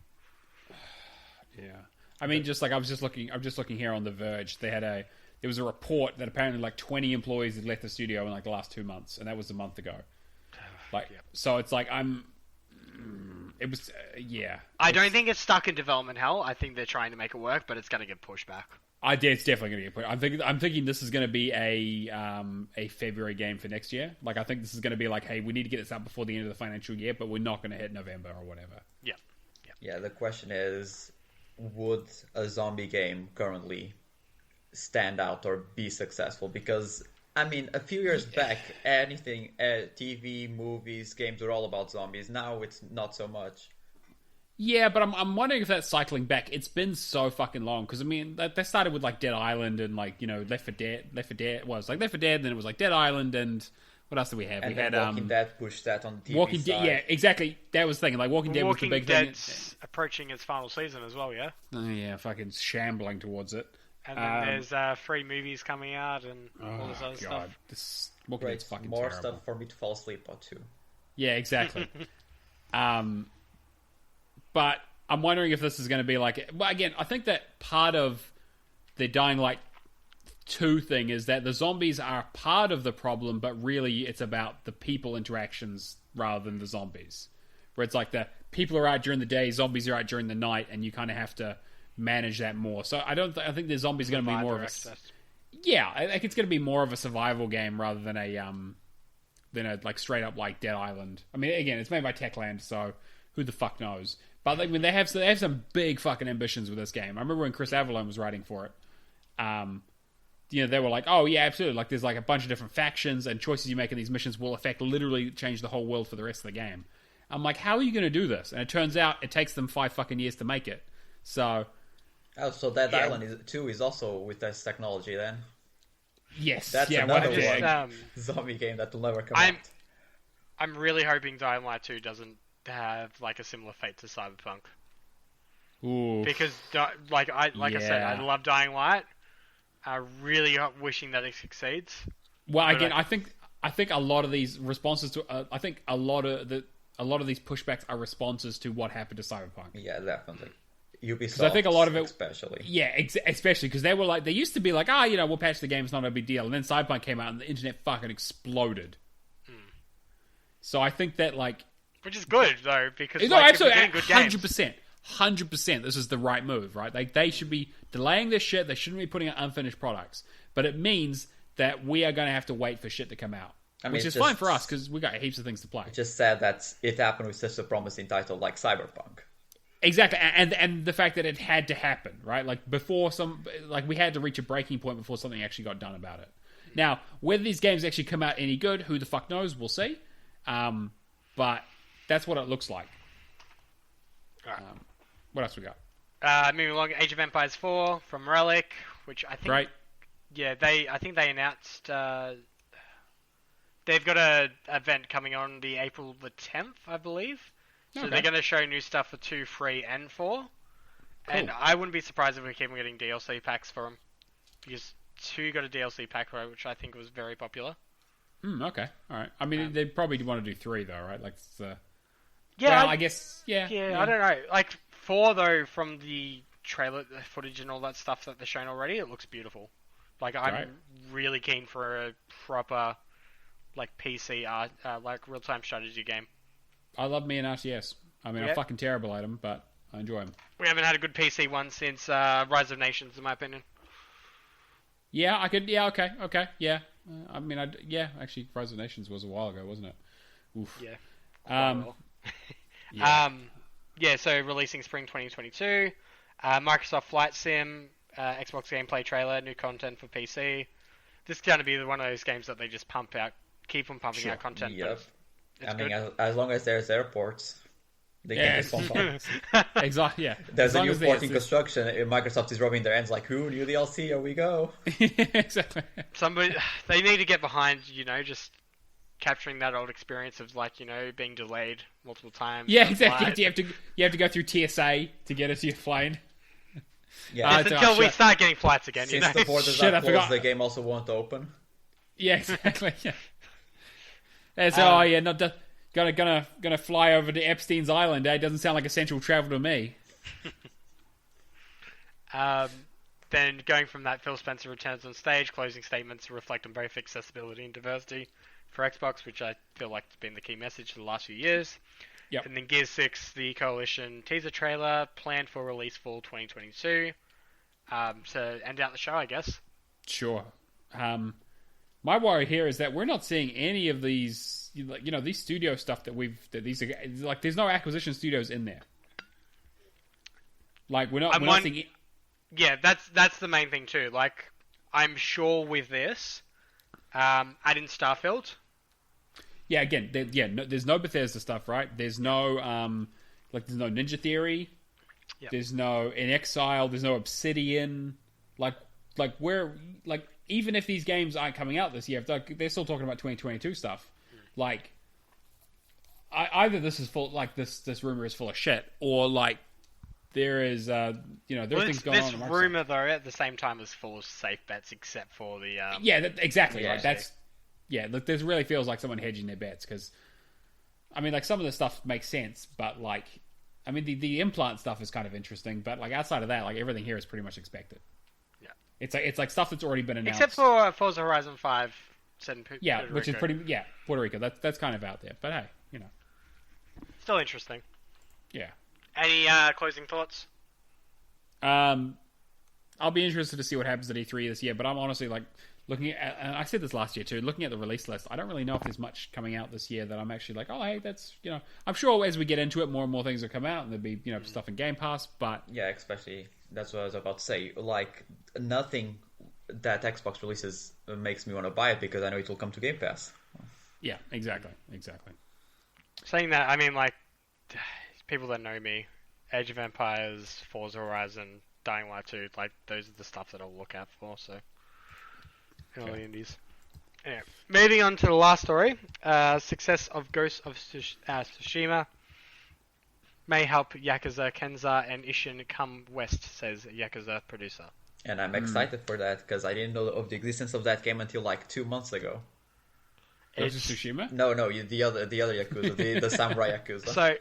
Yeah. I mean, I'm just looking here on The Verge. There was a report that apparently 20 employees had left the studio in the last 2 months, and that was a month ago. So it's I don't think it's stuck in development hell. I think they're trying to make it work, but it's going to get pushed back. It's definitely going to get pushed. I'm thinking this is going to be a February game for next year. I think this is going to be hey, we need to get this out before the end of the financial year, but we're not going to hit November or whatever. Yeah. The question is, would a zombie game currently stand out or be successful? Because I mean, a few years back, anything, TV, movies, games were all about zombies. Now it's not so much. Yeah, but I'm wondering if that's cycling back. It's been so fucking long because I mean, they started with Dead Island and Left 4 Dead. Left 4 Dead was Left 4 Dead, then it was Dead Island, and what else did we have? And we had Walking Dead pushed that on the TV Walking side. Yeah, exactly. That was the thing. Walking Dead was the big thing. Walking Dead's approaching its final season as well, yeah? Oh, yeah, fucking shambling towards it. And then there's 3 movies coming out and all this other stuff. This Walking Dead's fucking more terrible. stuff for me to fall asleep on, too. Yeah, exactly. But I'm wondering if this is going to be well, again, I think that part of the Dying Light 2 thing is that the zombies are part of the problem, but really it's about the people interactions rather than the zombies. Where it's the people are out during the day, zombies are out during the night, and you kind of have to manage that more. So I think the zombies are going to be more of a... Yeah, I think it's going to be more of a survival game rather than a straight up Dead Island. I mean, again, it's made by Techland, so who the fuck knows? But I mean, they have some big fucking ambitions with this game. I remember when Chris Avellone was writing for it. They were oh yeah, absolutely. There's a bunch of different factions, and choices you make in these missions will literally change the whole world for the rest of the game. I'm how are you going to do this? And it turns out it takes them 5 fucking years to make it. So... Oh, so Dead Island 2 is also with this technology then? Yes. That's another one. Zombie game that will never come out. I'm really hoping Dying Light 2 doesn't have a similar fate to Cyberpunk. Ooh. Because I said, I love Dying Light. I'm really wishing that it succeeds. Well, again, I think a lot of these responses to I think a lot of these pushbacks are responses to what happened to Cyberpunk. Yeah, definitely. Ubisoft, I think a lot of it, especially. Yeah, especially because they were they used to be we'll patch the game, it's not a big deal, and then Cyberpunk came out and the internet fucking exploded. So I think that which is good though, because no, absolutely, getting good games. 100%, this is the right move, right? They should be delaying this shit. They shouldn't be putting out unfinished products, but it means that we are going to have to wait for shit to come out, which is fine for us because we got heaps of things to play. It's just sad that it happened with such a promising title like Cyberpunk. Exactly, and the fact that it had to happen, right? Like we had to reach a breaking point before something actually got done about it. Now, whether these games actually come out any good, who the fuck knows? We'll see. But that's what it looks like. Right. What else we got? Moving along, Age of Empires 4 from Valak, which I think... Right. Yeah, I think they announced... they've got an event coming on the April the 10th, I believe. So they're going to show new stuff for 2, 3, and 4. Cool. And I wouldn't be surprised if we keep getting DLC packs for them. Because 2 got a DLC pack, right, which I think was very popular. Okay, alright. I mean, they probably want to do 3, though, right? Like, yeah, well, I guess, yeah. Yeah, I don't know. Like, 4, though, from the trailer, the footage and all that stuff that they're showing already, it looks beautiful. Like, I'm really keen for a proper, like, PC, like, real-time strategy game. I love me an RTS. I mean, I'm fucking terrible at them, but I enjoy them. We haven't had a good PC one since Rise of Nations, in my opinion. Yeah, okay, yeah. I mean, actually, Rise of Nations was a while ago, wasn't it? Oof. Yeah. So releasing spring 2022. Microsoft Flight Sim, Xbox gameplay trailer, new content for PC. This is going to be one of those games that they just keep on pumping out content. Yep. As long as there's airports, they can just pump on. Exactly, yeah. There's a new port in construction. Microsoft is rubbing their hands like, "Who new DLC? Here we go." Exactly. They need to get behind, just capturing that old experience of being delayed multiple times. Yeah, exactly. You have to go through TSA to get into your plane. Yeah, until we start getting flights again. Since the borders are closed, the game also won't open. Yeah, exactly. Yeah. So, gonna fly over to Epstein's Island. Doesn't sound like essential travel to me. Then going from that, Phil Spencer returns on stage, closing statements reflect on both accessibility and diversity for Xbox, which I feel like has been the key message for the last few years. Yep. And then Gears 6, the Coalition teaser trailer, planned for release fall 2022. So end out the show, I guess. Sure. My worry here is that we're not seeing any of these, these studio stuff there's no acquisition studios in there. Like, we're not seeing... Yeah, that's the main thing too. Like, I'm sure with this, add in Starfield. Yeah, again, there's no Bethesda stuff, right? There's no, there's no Ninja Theory. Yep. There's no In Exile. There's no Obsidian. Even if these games aren't coming out this year, they're still talking about 2022 stuff. Like, either this is full, this rumor is full of shit, or there is, there's things going on. This rumor, though, at the same time is full of safe bets, except for the. Exactly. Yeah, right. This really feels like someone hedging their bets because, I mean, some of the stuff makes sense, but the implant stuff is kind of interesting, but outside of that, everything here is pretty much expected. It's like stuff that's already been announced. Except for Forza Horizon 5 set in Puerto Rico. Which is Puerto Rico. That's kind of out there. But hey, Still interesting. Yeah. Any closing thoughts? I'll be interested to see what happens at E3 this year, but I'm honestly looking at, and I said this last year too, looking at the release list, I don't really know if there's much coming out this year that I'm actually that's, I'm sure as we get into it, more and more things will come out, and there'll be, stuff in Game Pass, but... Yeah, especially, that's what I was about to say, nothing that Xbox releases makes me want to buy it, because I know it will come to Game Pass. Yeah, exactly. Saying that, I mean, people that know me, Age of Empires, Forza Horizon, Dying Light 2, those are the stuff that I'll look out for, so... all the indies. Anyway, moving on to the last story. Success of Ghost of Tsushima may help Yakuza Kenza and Ishin come west, says Yakuza producer. And I'm excited for that, because I didn't know of the existence of that game until 2 months ago. Ghost of Tsushima? No, the other Yakuza, the Samurai Yakuza.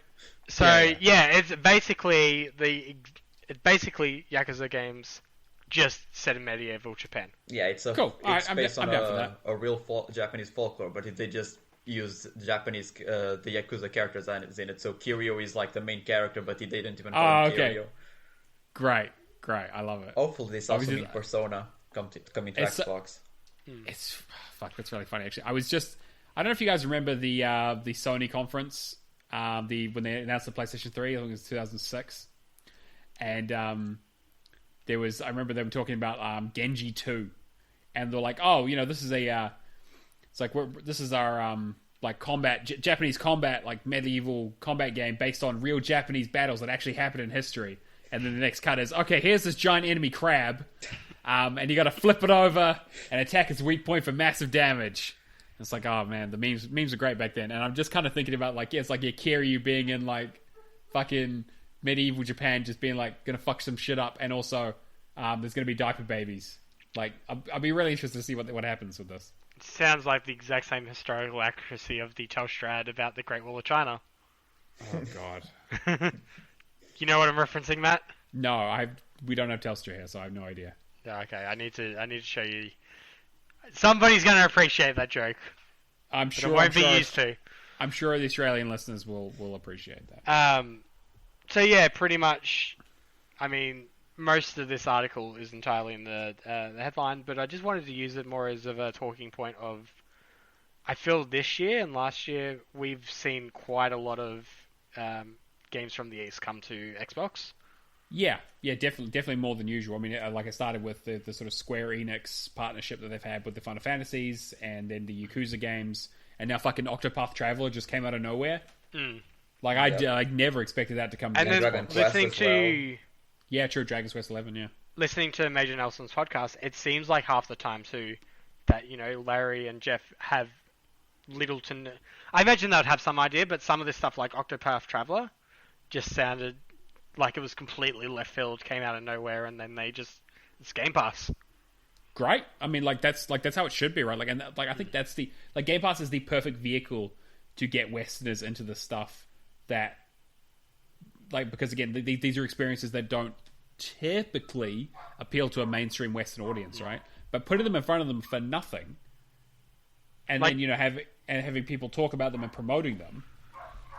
It's basically Yakuza games just set in medieval Japan. Yeah, it's cool. It's based on a real Japanese folklore, but they just use Japanese the Yakuza characters in it. So Kiryu is the main character, but they didn't even call him Kiryu. Great, I love it. Hopefully this also means Persona coming to Xbox. It's that's really funny actually. I don't know if you guys remember the Sony conference, when they announced the PlayStation 3, I think it was 2006. and I remember them talking about Genji 2, and they're like, oh, this is this is our like combat Japanese combat, like medieval combat game based on real Japanese battles that actually happened in history. And then the next cut is, okay, here's this giant enemy crab, and you got to flip it over and attack its weak point for massive damage. It's like, oh man, the memes are great back then. And I'm just kind of thinking about like, yeah, it's like Kiryu being in like fucking medieval Japan, just being like gonna fuck some shit up, and also there's gonna be diaper babies. Like, I'll be really interested to see what happens with this. It sounds like the exact same historical accuracy of the Telstra ad about the Great Wall of China. Oh god. You know what I'm referencing, Matt? No, we don't have Telstra here, so I have no idea. Yeah, okay, I need to show you. Somebody's going to appreciate that joke. I'm sure. It won't be used to. I'm sure the Australian listeners will appreciate that. So yeah, pretty much. I mean, most of this article is entirely in the headline, but I just wanted to use it more as of a talking point of. I feel this year and last year we've seen quite a lot of games from the East come to Xbox. Yeah, definitely more than usual. I mean, like I started with the sort of Square Enix partnership that they've had with the Final Fantasies, and then the Yakuza games, and now fucking Octopath Traveler just came out of nowhere. Like I never expected that to come. And then listening to yeah, true, Dragon's Quest 11, yeah. Listening to Major Nelson's podcast, it seems like half the time too that Larry and Jeff have little to. I imagine they'd have some idea, but some of this stuff like Octopath Traveler just sounded like it was completely left field, came out of nowhere, and then it's Game Pass. Great. I mean, that's how it should be, right? I think that's Game Pass is the perfect vehicle to get Westerners into the stuff that, because again, these are experiences that don't typically appeal to a mainstream Western audience, right? But putting them in front of them for nothing, and then having people talk about them and promoting them.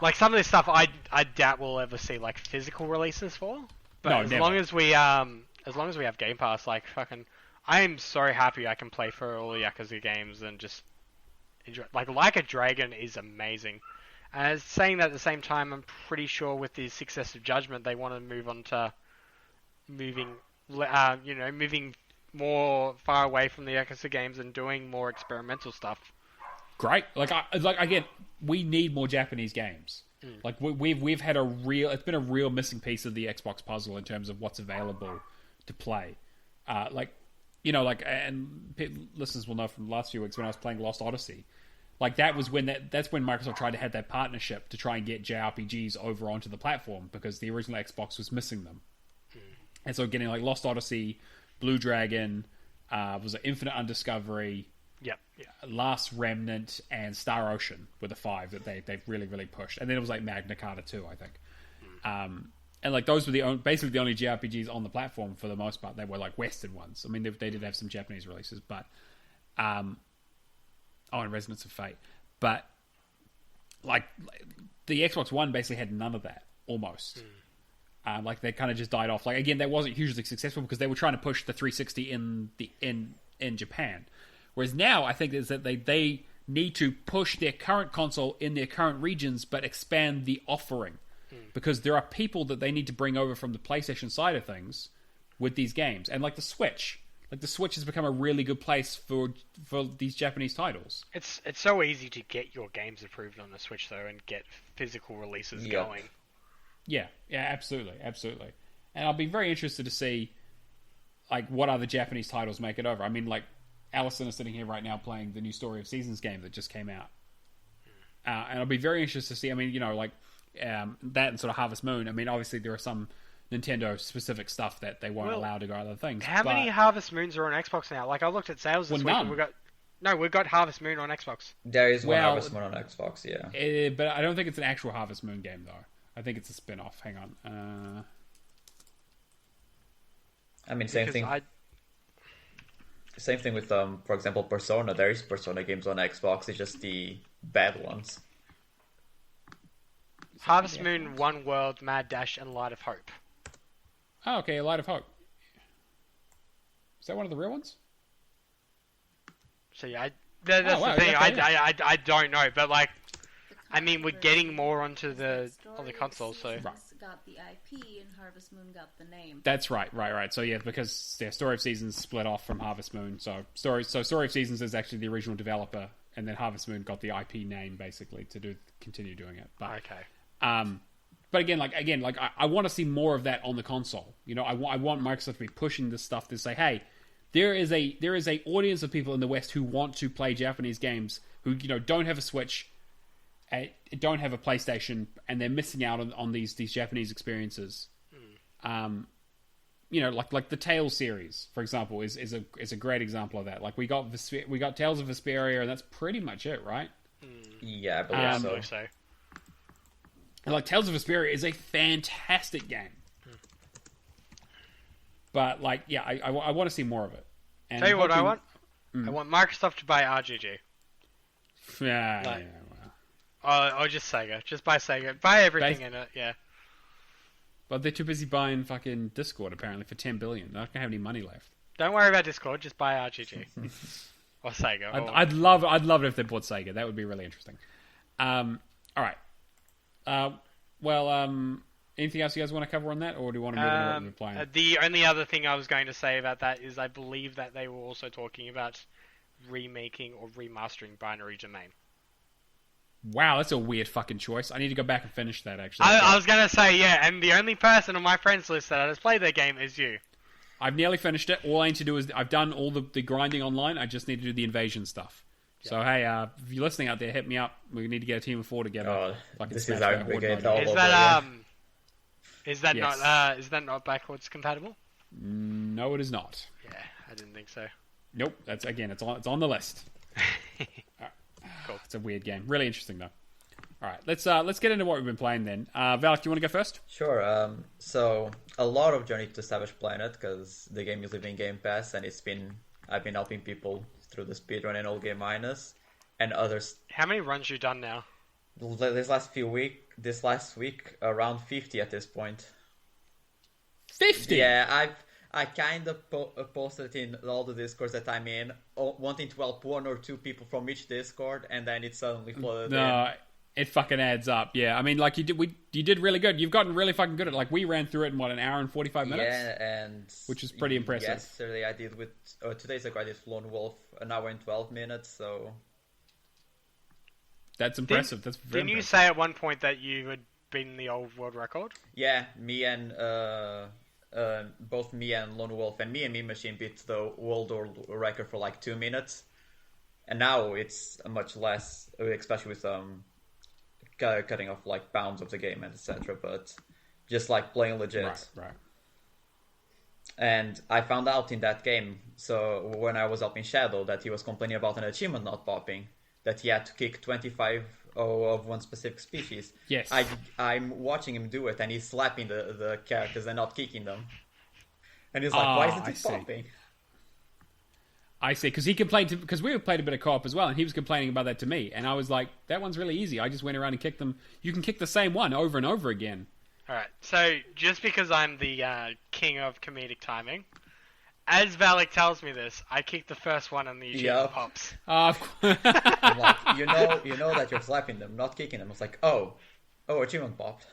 Like some of this stuff, I doubt we'll ever see like physical releases for. But no, as never. long as we have Game Pass, like fucking, I am so happy I can play for all the Yakuza games and just enjoy. Like a Dragon is amazing. And saying that at the same time, I'm pretty sure with the success of Judgment, they want to move on to moving more far away from the Yakuza games and doing more experimental stuff. Great. Again, we need more Japanese games. Like we've had it's been a real missing piece of the Xbox puzzle in terms of what's available to play. And listeners will know from the last few weeks when I was playing Lost Odyssey, like that's when Microsoft tried to have that partnership to try and get JRPGs over onto the platform because the original Xbox was missing them. And so getting like Lost Odyssey, Blue Dragon, was an Infinite Undiscovery. Yep. Last Remnant and Star Ocean were the 5 that they've really, really pushed. And then it was like Magna Carta 2, I think. And like those were basically the only JRPGs on the platform for the most part. They were like Western ones. I mean, they did have some Japanese releases, but and Resonance of Fate. But like the Xbox One basically had none of that almost. Like they kind of just died off. Like again, that wasn't hugely successful because they were trying to push the 360 in Japan. Whereas now, I think is that they need to push their current console in their current regions, but expand the offering. Because there are people that they need to bring over from the PlayStation side of things with these games. And like the Switch. Like the Switch has become a really good place for these Japanese titles. It's so easy to get your games approved on the Switch, though, and get physical releases going. Yeah, absolutely. And I'll be very interested to see like what other Japanese titles make it over. I mean, like, Allison is sitting here right now playing the new Story of Seasons game that just came out. And I'll be very interested to see, I mean, that and sort of Harvest Moon. I mean, obviously there are some Nintendo-specific stuff that they won't allow to go other things. How many Harvest Moons are on Xbox now? Like, I looked at sales this week and we've got Harvest Moon on Xbox. There is one Harvest Moon on Xbox, yeah. But I don't think it's an actual Harvest Moon game, though. I think it's a spin-off. Hang on. I mean, same thing. Same thing with, for example, Persona. There is Persona games on Xbox. It's just the bad ones. Harvest Moon, One World, Mad Dash, and Light of Hope. Oh, okay, Light of Hope. Is that one of the real ones? So yeah, that's the thing. Okay, I don't know, but like, I mean, we're getting more onto the console, so. Right. got the IP and Harvest Moon got the name. That's right. So yeah, because Story of Seasons split off from Harvest Moon. So Story of Seasons is actually the original developer, and then Harvest Moon got the IP name basically to continue doing it. But, okay. But again, I want to see more of that on the console. You know, I want Microsoft to be pushing this stuff to say, hey, there is a audience of people in the West who want to play Japanese games who don't have a Switch, don't have a PlayStation, and they're missing out on these Japanese experiences. Like the Tales series, for example, is a great example of that. Like we got Tales of Vesperia, and that's pretty much it, right? Yeah, I believe so. And like Tales of Vesperia is a fantastic game, but I want to see more of it. And tell you what I want. I want Microsoft to buy RGG. Yeah. Or just Sega. Just buy Sega. Buy everything in it, yeah. But they're too busy buying fucking Discord, apparently, for $10 billion. They're not going to have any money left. Don't worry about Discord. Just buy RGG. Or Sega. I'd love it if they bought Sega. That would be really interesting. All right. Anything else you guys want to cover on that? Or do you want to move on to what we're playing? The only other thing I was going to say about that is I believe that they were also talking about remaking or remastering Binary Domain. Wow, that's a weird fucking choice. I need to go back and finish that, actually. I was going to say, yeah, and the only person on my friends list that has played that game is you. I've nearly finished it. All I need to do is, I've done all the grinding online. I just need to do the invasion stuff. Yeah. So, hey, if you're listening out there, hit me up. We need to get a team of 4 together. This is our brigade. Is that not backwards compatible? No, it is not. Yeah, I didn't think so. Nope. It's on the list. Cool. It's a weird game. Really interesting though. All right, let's get into what we've been playing then. Valak, do you want to go first? Sure. So a lot of Journey to Savage playing it because the game is leaving Game Pass, and I've been helping people through the speedrun and All Game Minus and others. How many runs you done now? This last week, around 50 at this point. 50? Yeah, I kind of posted in all the Discords that I'm in, wanting to help 1 or 2 people from each Discord, and then it suddenly flooded in. It fucking adds up. Yeah, I mean, like you did really good. You've gotten really fucking good at it. Like we ran through it in an hour and 45 minutes. Yeah, and which is pretty impressive. Yesterday I did with 2 days ago I did Lone Wolf an hour and 12 minutes. So that's impressive. Didn't impressive. You say at one point that you had beaten the old world record? Yeah, me and both me and Lone Wolf and me and Mean Machine beat the world record for like 2 minutes, and now it's much less, especially with cutting off like bounds of the game and etc. But just like playing legit. Right. And I found out in that game, so when I was helping Shadow, that he was complaining about an achievement not popping, that he had to kick 25 of one specific species. Yes. I'm watching him do it, and he's slapping the characters and not kicking them. And he's like, why isn't it popping? I see, because he complained because we played a bit of co-op as well, and he was complaining about that to me, and I was like, that one's really easy. I just went around and kicked them. You can kick the same one over and over again. Alright, so just because I'm the king of comedic timing, as Valak tells me this, I kicked the first one and the achievement pops. I'm like, you know that you're slapping them, not kicking them. It's like, oh, achievement popped.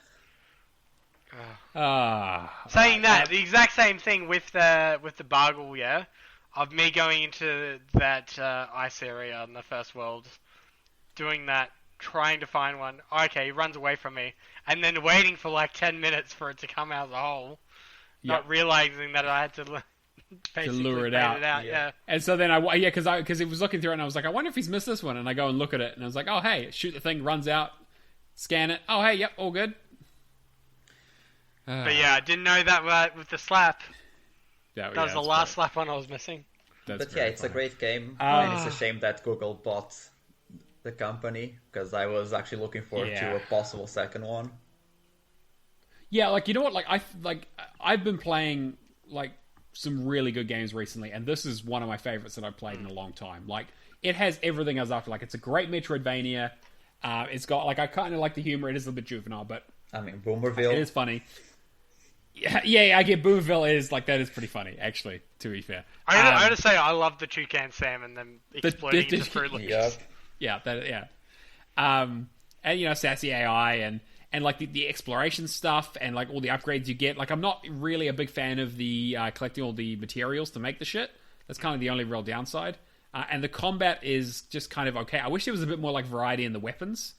Saying that, the exact same thing with the Bargle, yeah, of me going into that ice area in the first world, doing that, trying to find one. Okay, he runs away from me, and then waiting for like 10 minutes for it to come out of the hole, not realizing that I had to lure it out. Yeah. And so then because he was looking through it, and I was like, I wonder if he's missed this one, and I go and look at it, and I was like, oh hey, shoot the thing, runs out, scan it, oh hey, yep, all good. But yeah, I didn't know that with the slap. That was the last slap one I was missing. But yeah, it's a great game, and it's a shame that Google bought the company, because I was actually looking forward to a possible second one. Yeah, like, you know what, I've been playing like some really good games recently, and this is one of my favorites that I've played in a long time. Like, it has everything I was after. Like, it's a great Metroidvania. It's got, like, I kind of like the humor. It is a little bit juvenile, but I mean, Boomerville. It is funny. Yeah, I get Boomerville is like, that is pretty funny, actually, to be fair. I gotta say, I love the Toucan Sam and them exploding into Fruit Loops. And sassy AI, and like the exploration stuff and like all the upgrades you get. Like I'm not really a big fan of the collecting all the materials to make the shit. That's kind of the only real downside. And the combat is just kind of okay. I wish there was a bit more like variety in the weapons,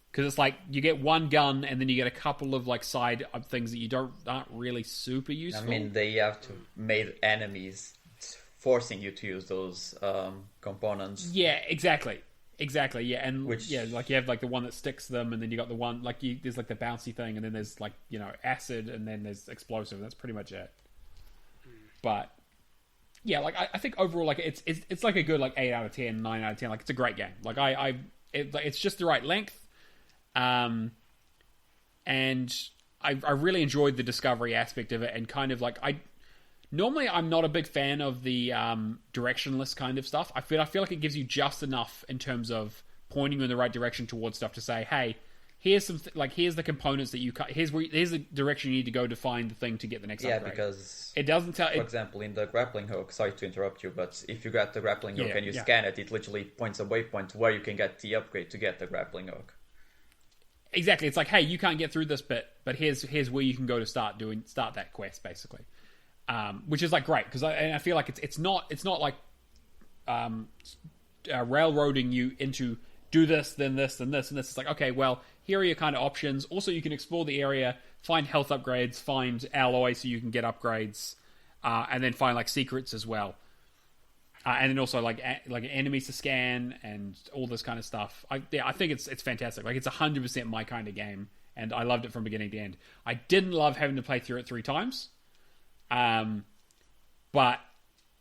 because it's like you get one gun and then you get a couple of like side things that aren't really super useful. I mean, they have to make enemies forcing you to use those components. Yeah, exactly, yeah, and like you have like the one that sticks them, and then you got the one like there's like the bouncy thing, and then there's like acid, and then there's explosive. And that's pretty much it. But yeah, like I think overall, like it's like a good like 8 out of 10, 9 out of 10. Like it's a great game. Like it's just the right length, and I really enjoyed the discovery aspect of it, and kind of like normally I'm not a big fan of the directionless kind of stuff. I feel like it gives you just enough in terms of pointing you in the right direction towards stuff to say, hey, here's some here's the components that you cut. Here's the direction you need to go to find the thing to get the next upgrade. Yeah, because it doesn't tell. For example, in the grappling hook, sorry to interrupt you, but if you got the grappling hook and you scan it, it literally points a waypoint where you can get the upgrade to get the grappling hook. Exactly, it's like, hey, you can't get through this bit, but here's where you can go to start that quest, basically. Which is like great, because I feel like it's not like railroading you into do this, then this, then this, and this. It's like, okay, well, here are your kind of options. Also, you can explore the area, find health upgrades, find alloy so you can get upgrades, and then find like secrets as well. And then also like enemies to scan and all this kind of stuff. I think it's fantastic. Like it's 100% my kind of game, and I loved it from beginning to end. I didn't love having to play through it 3 times, but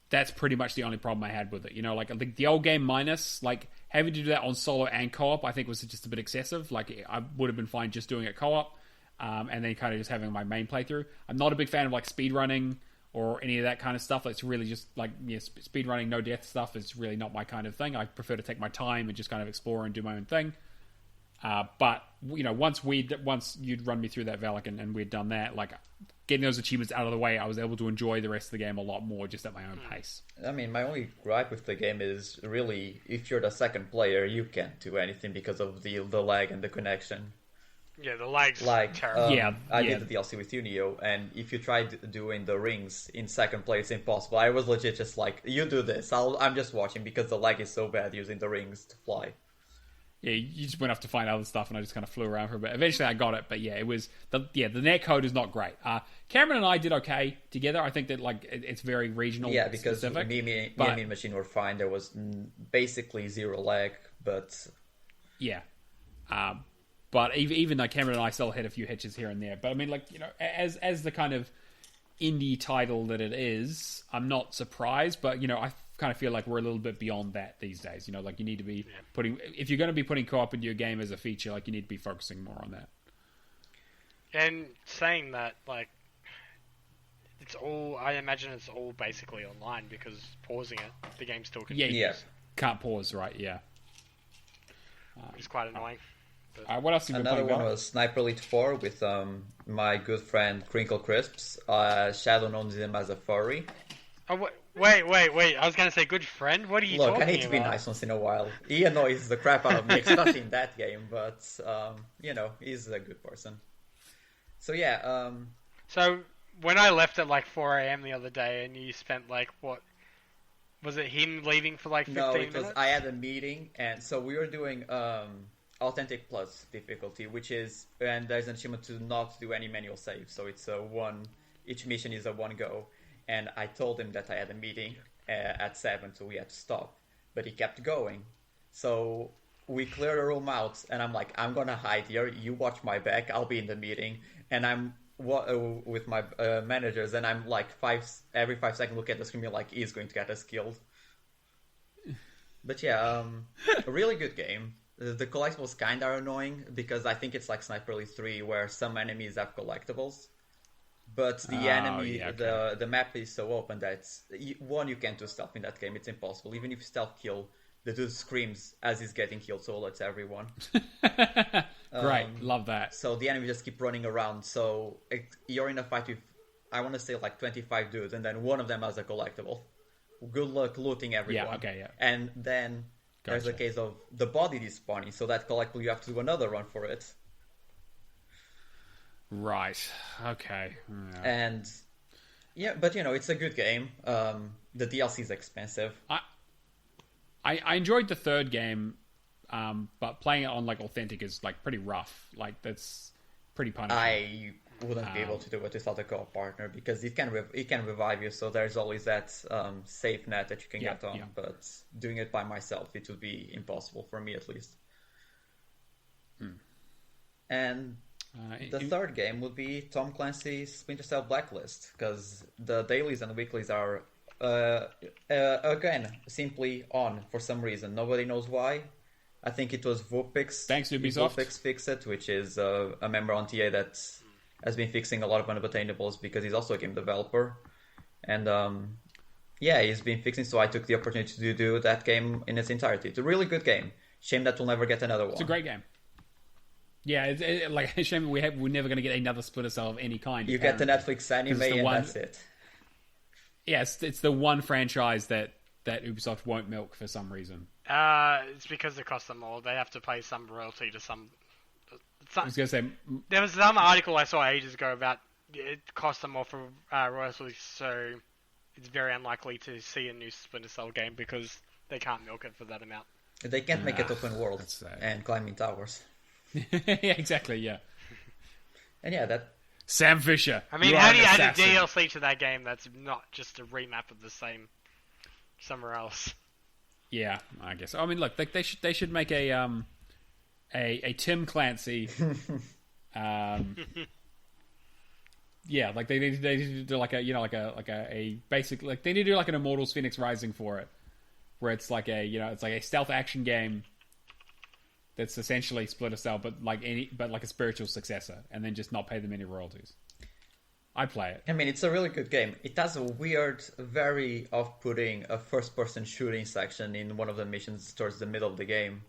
that's pretty much the only problem I had with it. Like the old game minus like having to do that on solo and co-op, I think was just a bit excessive. Like I would have been fine just doing it co-op, and then kind of just having my main playthrough. I'm not a big fan of like speedrunning or any of that kind of stuff. It's really just like speedrunning, no death stuff is really not my kind of thing. I prefer to take my time and just kind of explore and do my own thing. But once you'd run me through that, Valak, and we'd done that, like getting those achievements out of the way, I was able to enjoy the rest of the game a lot more just at my own pace. I mean, my only gripe with the game is really if you're the second player, you can't do anything because of the lag and the connection. Yeah, the lag's terrible. I did the DLC with you, Neo, and if you tried doing the rings in second player, it's impossible. I was legit just like, you do this, I'm just watching because the lag is so bad using the rings to fly. Yeah, you just went off to find other stuff, and I just kind of flew around for a bit. Eventually, I got it, but yeah, it was the netcode is not great. Cameron and I did okay together. I think that like it's very regional. Yeah, because specific, me and Mean Machine were fine. There was basically zero lag, but yeah. But even though Cameron and I still had a few hitches here and there, but I mean, like as the kind of indie title that it is, I'm not surprised. But I kind of feel like we're a little bit beyond that these days. Like you need to be if you're going to be putting co-op into your game as a feature, like you need to be focusing more on that. And saying that, like, I imagine it's all basically online because pausing it, the game still continues. Yeah. Can't pause, right? Yeah. Which is quite annoying. What else have you been playing? Another one was Sniper Elite 4 with my good friend Crinkle Crisps. Shadow knows him as a furry. Oh, wait. I was going to say good friend? What are you talking about? Look, I need to be nice once in a while. He annoys the crap out of me, especially in that game, but, he's a good person. So, yeah. So, when I left at like 4 a.m. the other day and you spent like, what? Was it him leaving for like 15 minutes? No, I had a meeting, and so we were doing Authentic Plus difficulty, which is, and there's an achievement to not do any manual save, so it's each mission is a one go, and I told him that I had a meeting at 7, so we had to stop, but he kept going, so we cleared the room out, and I'm like, I'm gonna hide here, you watch my back, I'll be in the meeting, and I'm with my managers, and I'm like every 5 seconds look at the screen like, he's going to get us killed. But yeah, a really good game. The collectibles kind of are annoying because I think it's like Sniper Elite 3 where some enemies have collectibles, but the map is so open that you can't do stealth in that game. It's impossible. Even if you stealth kill, the dude screams as he's getting killed, so it's everyone. Great, love that. So the enemy just keep running around. So you're in a fight with, I want to say like 25 dudes, and then one of them has a collectible. Good luck looting everyone. Yeah. And then there's a case of the body despawning, so that collectible you have to do another run for it. Right. Okay. Yeah. And yeah, but it's a good game. The DLC is expensive. I enjoyed the third game, but playing it on like Authentic is like pretty rough. Like that's pretty punishing. I wouldn't be able to do it without a co-op partner because it can revive you. So there's always that safe net that you can get on. Yeah. But doing it by myself, it would be impossible for me at least. And the third game would be Tom Clancy's Splinter Cell Blacklist, because the dailies and weeklies are again simply on for some reason. Nobody knows why. I think it was Vulpix. Thanks to Ubisoft. Vulpix fixed it, which is a member on TA that has been fixing a lot of unattainables because he's also a game developer. And he's been fixing, so I took the opportunity to do that game in its entirety. It's a really good game. Shame that we'll never get another one. It's a great game. Yeah, like a shame we're never going to get another Splinter Cell of any kind. You get the Netflix anime and that's it. Yeah, it's the one franchise that Ubisoft won't milk for some reason. It's because it costs them more. They have to pay some royalty to some. I was going to say there was some article I saw ages ago about it costs them more for royalties, so it's very unlikely to see a new Splinter Cell game because they can't milk it for that amount. They can't make it open world and climbing towers. Yeah, exactly. Yeah, and that Sam Fisher. I mean, how do you add a DLC to that game that's not just a remap of the same somewhere else? Yeah, I guess. I mean, look, they should make a Tim Clancy. Yeah, like they need to do like a basic, like they need to do like an Immortals Phoenix Rising for it, where it's like it's like a stealth action game. That's essentially Splinter Cell, but like a spiritual successor, and then just not pay them any royalties. I'd play it. I mean, it's a really good game. It has a weird, very off-putting first-person shooting section in one of the missions towards the middle of the game.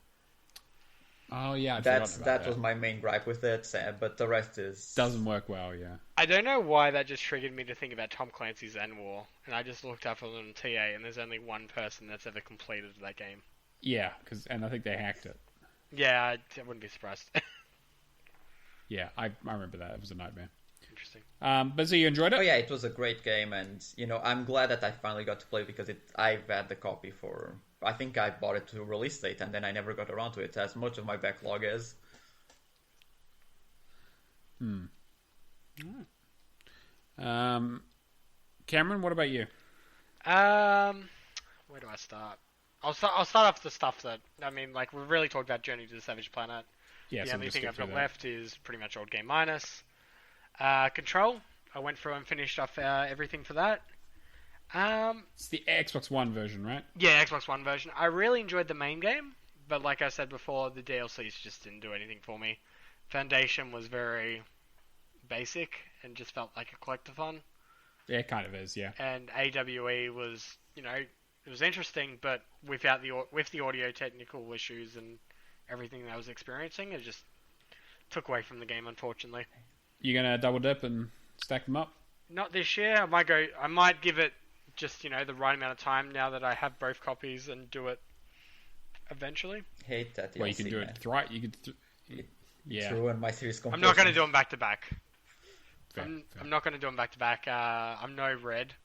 Oh yeah, that was my main gripe with it, but the rest doesn't work well. Yeah, I don't know why that just triggered me to think about Tom Clancy's End War, and I just looked up on TA, and there's only one person that's ever completed that game. Yeah, and I think they hacked it. Yeah, I wouldn't be surprised. Yeah, I remember that. It was a nightmare. Interesting. But so you enjoyed it? Oh yeah, it was a great game, and I'm glad that I finally got to play it because I've had the copy for. I think I bought it to release date, and then I never got around to it. As much of my backlog is. Cameron, what about you? Where do I start? I'll start off with the stuff that like we've really talked about Journey to the Savage Planet. Yeah, the only thing I've got left is pretty much Old Game Minus. Control. I went through and finished off everything for that. It's the Xbox One version, right? Yeah, Xbox One version. I really enjoyed the main game, but like I said before, the DLCs just didn't do anything for me. Foundation was very basic and just felt like a collectathon. Yeah, it kind of is, yeah. And AWE was, it was interesting, but with the audio technical issues and everything that I was experiencing, it just took away from the game, unfortunately. You gonna double dip and stack them up? Not this year. I might give it just the right amount of time now that I have both copies and do it eventually. Hate that. Well, you can do it right. You could. Yeah. Ruin my series completion. I'm not going to do them back to back. I'm not going to do them back to back. I'm no Red.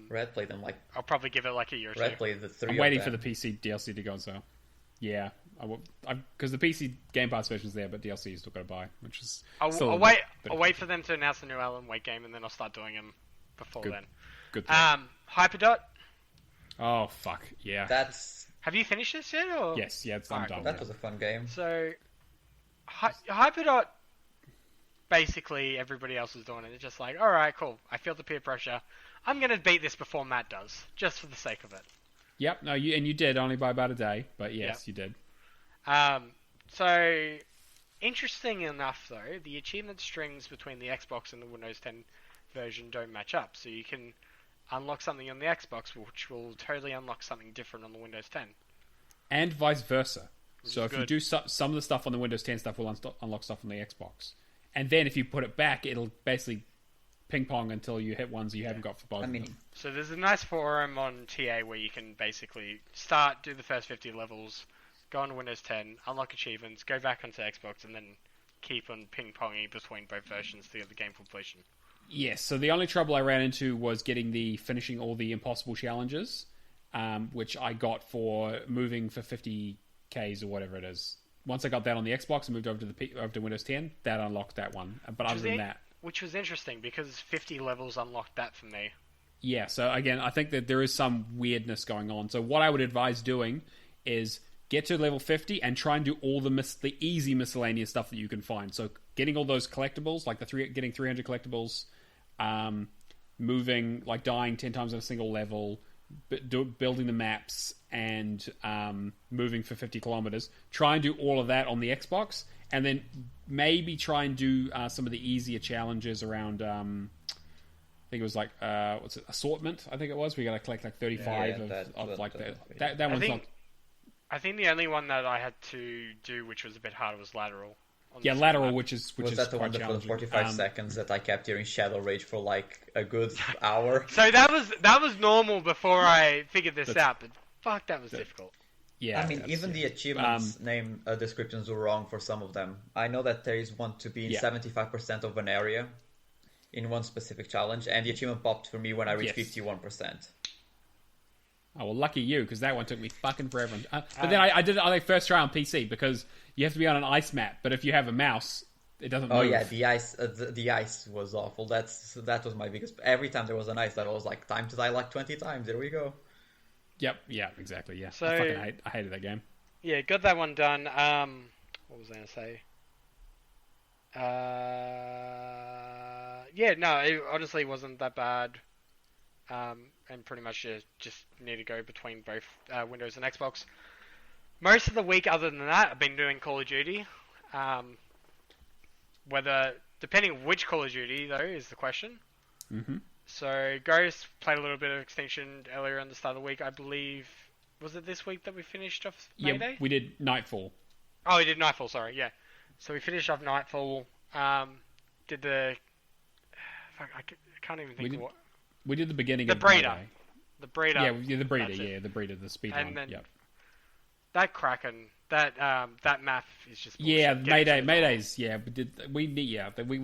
Red played them I'll probably give it like a year or two. Red played the three. I'm waiting for the PC DLC to go, so yeah, I will. Because the PC Game Pass version's there, but DLC you still got to buy, which is. I'll wait for them to announce the new Alan Wake game, and then I'll start doing them before then. Good. Hyperdot. Oh fuck yeah! Have you finished this yet? Or? Yes, yeah, I'm done. That was a fun game. So, Hyperdot. Basically, everybody else is doing it. It's just like, all right, cool. I feel the peer pressure. I'm going to beat this before Matt does, just for the sake of it. Yep. No, you did only by about a day, but yes, you did. So, interesting enough though, the achievement strings between the Xbox and the Windows 10 version don't match up. So you can unlock something on the Xbox, which will totally unlock something different on the Windows 10. And vice versa. So if you do some of the stuff on the Windows 10 stuff will unlock stuff on the Xbox. And then if you put it back, it'll basically ping pong until you hit ones you haven't got for both of them. So there's a nice forum on TA where you can basically do the first 50 levels, go on to Windows 10, unlock achievements, go back onto Xbox, and then keep on ping-ponging between both versions to get the game completion. Yes, so the only trouble I ran into was finishing all the impossible challenges, which I got for moving for 50Ks or whatever it is. Once I got that on the Xbox and moved over to Windows 10, that unlocked that one. But other than that... Which was interesting, because 50 levels unlocked that for me. Yeah, so again, I think that there is some weirdness going on. So what I would advise doing is get to level 50 and try and do all the easy miscellaneous stuff that you can find. So getting all those collectibles, like getting 300 collectibles, moving, like dying 10 times on a single level, building the maps, and moving for 50 kilometers. Try and do all of that on the Xbox, and then maybe try and do some of the easier challenges around... I think it was like assortment. I think it was. We got to collect like 35 of like that. That one's not. I think the only one that I had to do, which was a bit harder, was lateral. Yeah, lateral, which is that the one for the 45 seconds that I kept hearing Shadow Rage for like a good hour? So that was normal before I figured this out, but fuck, that was difficult. Yeah, I mean, even the achievements name descriptions were wrong for some of them. I know that there is one to be in 75% of an area in one specific challenge, and the achievement popped for me when I reached 51%. Oh, well, lucky you, because that one took me fucking forever. But then I did it on the first try on PC, because you have to be on an ice map, but if you have a mouse, it doesn't move. Oh yeah, the ice was awful. That was my biggest... Every time there was an ice level, I was like, time to die like 20 times, there we go. Yep, yeah, exactly, yeah. So, I hated that game. Yeah, got that one done. What was I going to say? Yeah, no, it honestly wasn't that bad. And pretty much just need to go between both Windows and Xbox. Most of the week, other than that, I've been doing Call of Duty. Depending on which Call of Duty, though, is the question. Mm-hmm. So, Ghost played a little bit of Extinction earlier on the start of the week. I believe, was it this week that we finished off Mayday? Yeah, we did Nightfall. Oh, we did Nightfall, sorry, yeah. So we finished off Nightfall, did the... Fuck, I can't even think of what... We did the beginning of Breeder. The Breeder. Yeah, the Breeder, the Breeder, the speed and one. Then that Kraken, that map is just bullshit. Yeah, Mayday's, we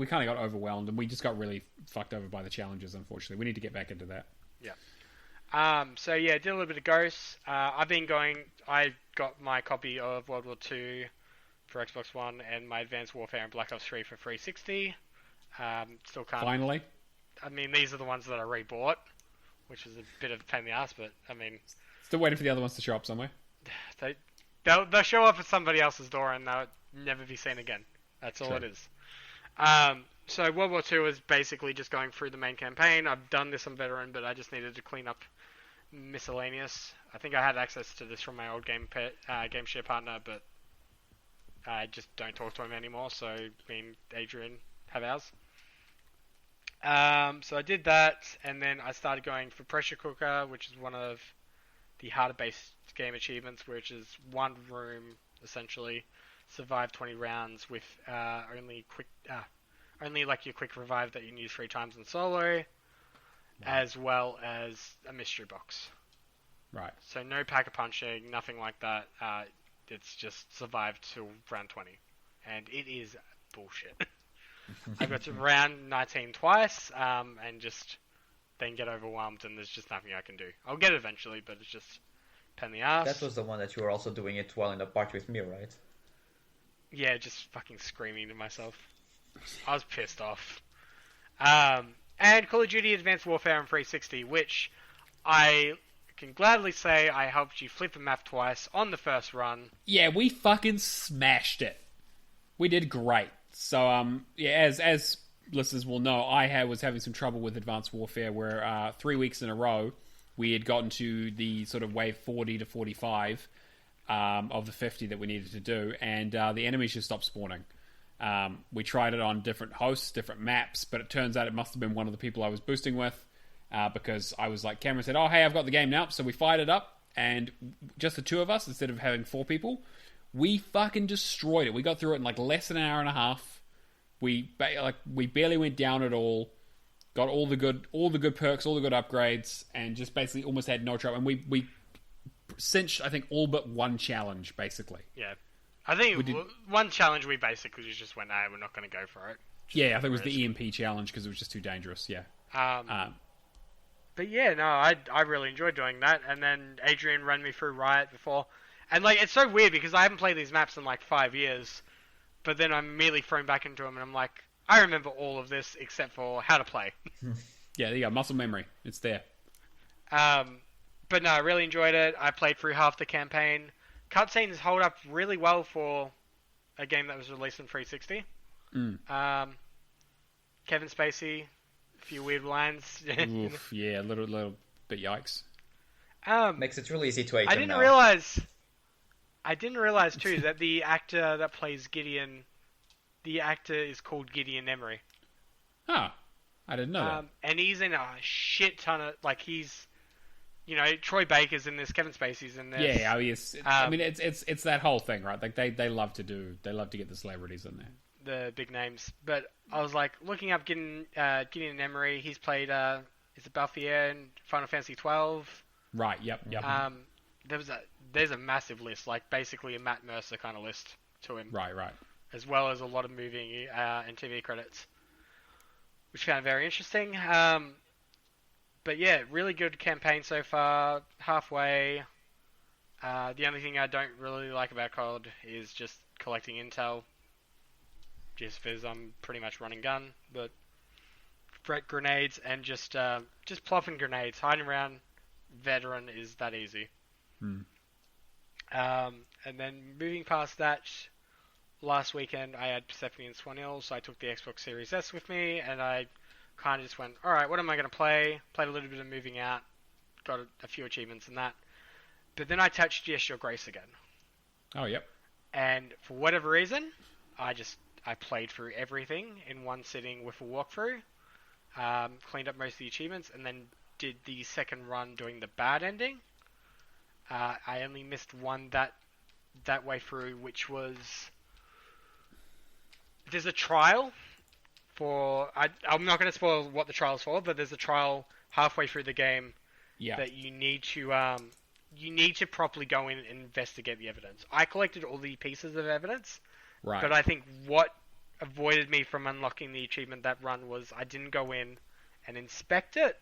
kind of got overwhelmed, and we just got really fucked over by the challenges, unfortunately. We need to get back into that. Yeah. So yeah, did a little bit of Ghosts. I got my copy of World War II for Xbox One, and my Advanced Warfare and Black Ops 3 for 360. Still can't... Finally? I mean, these are the ones that I rebought, which is a bit of a pain in the ass, but, I mean... Still waiting for the other ones to show up somewhere? They'll show up at somebody else's door, and they'll never be seen again. That's all it is. So World War II is basically just going through the main campaign. I've done this on Veteran, but I just needed to clean up miscellaneous. I think I had access to this from my old game share partner, but I just don't talk to him anymore, so me and Adrian have ours. So I did that, and then I started going for Pressure Cooker, which is one of the harder-based game achievements, which is one room, essentially, survive 20 rounds with only like your quick revive that you can use 3 times in solo, as well as a mystery box. Right. So no pack-a-punching, nothing like that. It's just survive till round 20, and it is bullshit. I got to round 19 twice, and just then get overwhelmed, and there's just nothing I can do. I'll get it eventually, but it's just pain in the ass. That was the one that you were also doing it while in the party with me, right? Yeah, just fucking screaming to myself. I was pissed off. And Call of Duty Advanced Warfare on 360, which I can gladly say I helped you flip a map twice on the first run. Yeah, we fucking smashed it. We did great. So, as listeners will know, I was having some trouble with Advanced Warfare, where 3 weeks in a row, we had gotten to the sort of wave 40 to 45 of the 50 that we needed to do, and the enemies just stopped spawning. We tried it on different hosts, different maps, but it turns out it must have been one of the people I was boosting with, because I was like, Cameron said, oh, hey, I've got the game now, so we fired it up, and just the two of us, instead of having 4 people, we fucking destroyed it. We got through it in like less than an hour and a half. We barely went down at all. Got all the good perks, all the good upgrades, and just basically almost had no trouble. And we cinched, I think, all but one challenge, basically. Yeah. I think one challenge we basically just went, we're not going to go for it. Yeah, I think it was the EMP challenge because it was just too dangerous. Yeah. But yeah, no, I really enjoyed doing that. And then Adrian ran me through Riot before. And like, it's so weird because I haven't played these maps in like 5 years. But then I'm immediately thrown back into them and I'm like, I remember all of this except for how to play. Yeah, there you go. Muscle memory. It's there. But no, I really enjoyed it. I played through half the campaign. Cutscenes hold up really well for a game that was released on 360. Kevin Spacey, a few weird lines. Oof, yeah, a little bit yikes. Makes it really easy to hate I him didn't now. I didn't realize too that the actor that plays Gideon, the actor is called Gideon Emery. Oh, I didn't know that. And he's in a shit ton of he's, Troy Baker's in this, Kevin Spacey's in this. Yeah, yes. I mean, it's that whole thing, right? Like they love to get the celebrities in there, the big names. But I was like looking up Gideon Emery. He's played is it Balthier in Final Fantasy 12? Right. Yep. There's a massive list, like basically a Matt Mercer kind of list to him. Right. As well as a lot of movie and TV credits, which I found very interesting. But yeah, really good campaign so far. Halfway. The only thing I don't really like about COD is just collecting intel. Just because I'm pretty much running gun, but threat grenades and just plopping grenades, hiding around veteran is that easy. And then moving past that, last weekend I had Persephone and Swan Hill, so I took the Xbox Series S with me, and I kind of just went, alright, what am I going to play? Played a little bit of Moving Out, got a few achievements in that. But then I touched Yes, Your Grace again. Oh, yep. And for whatever reason, I played through everything in one sitting with a walkthrough, cleaned up most of the achievements, and then did the second run doing the bad ending. I only missed one that way through, which was... There's a trial for... I'm not going to spoil what the trial's for, but there's a trial halfway through the game that you need to properly go in and investigate the evidence. I collected all the pieces of evidence, right. But I think what avoided me from unlocking the achievement that run was I didn't go in and inspect it,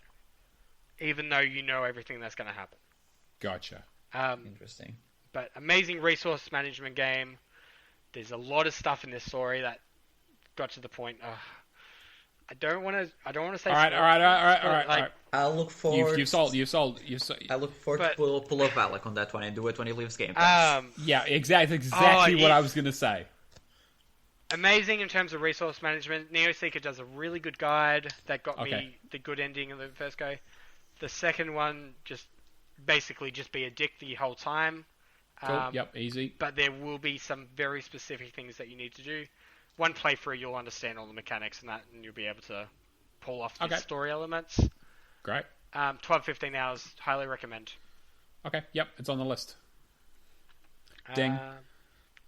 even though you know everything that's going to happen. Gotcha. Interesting. But amazing resource management game. There's a lot of stuff in this story that got to the point. I don't want to say. All right. I'll look forward. You've sold. I look forward to pull up Valak on that one and do it when he leaves Game Pass. Yeah, exactly what I was going to say. Amazing in terms of resource management. Neoseeker does a really good guide that got me the good ending of the first go. The second one just be a dick the whole time. Cool. Yep, easy. But there will be some very specific things that you need to do. One playthrough, you'll understand all the mechanics and that, and you'll be able to pull off the story elements. Great. 12-15 hours, highly recommend. Okay, yep, it's on the list. Ding.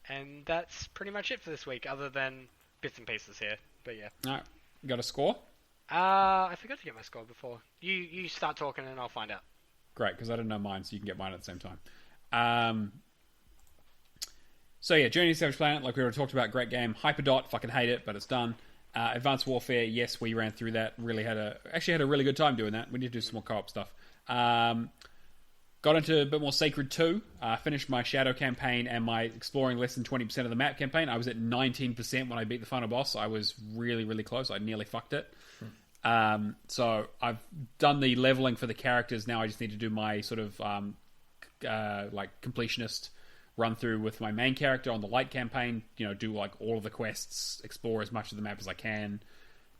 And that's pretty much it for this week, other than bits and pieces here. But yeah. All right, got a score? I forgot to get my score before. You start talking and I'll find out. Great, because I didn't know mine, so you can get mine at the same time. So yeah, Journey to Savage Planet, like we already talked about, great game. Hyperdot, fucking hate it, but it's done. Advanced Warfare, yes, we ran through that. Actually had a really good time doing that. We need to do some more co-op stuff. Got into a bit more Sacred 2. Finished my Shadow campaign and my exploring less than 20% of the map campaign. I was at 19% when I beat the final boss. I was really, really close. I nearly fucked it. So I've done the leveling for the characters. Now I just need to do my sort of completionist run through with my main character on the light campaign. Do like all of the quests, explore as much of the map as I can,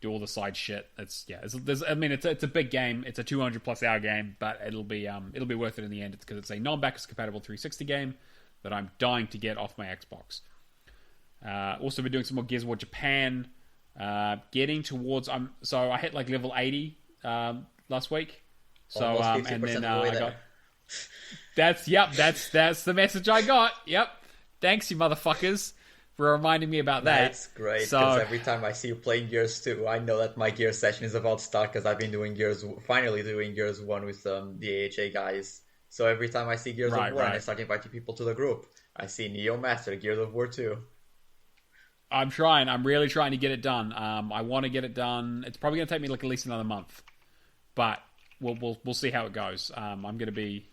do all the side shit. It's a big game. It's a 200+ hour game, but it'll be worth it in the end. It's because it's a non-backwards compatible 360 game that I'm dying to get off my Xbox. Also been doing some more Gears of War Japan. Getting towards so I hit like level 80 last week. So and then I got that's the message I got. Yep. Thanks, you motherfuckers, for reminding me about that. That's great, because every time I see you playing Gears 2, I know that my Gears session is about to start, because I've been finally doing Gears 1 with the AHA guys. So every time I see Gears of War, and I Right. start inviting people to the group, I see Neomaster, Gears of War 2. I'm trying. I'm really trying to get it done. I want to get it done. It's probably going to take me like at least another month, but we'll see how it goes. I'm going to be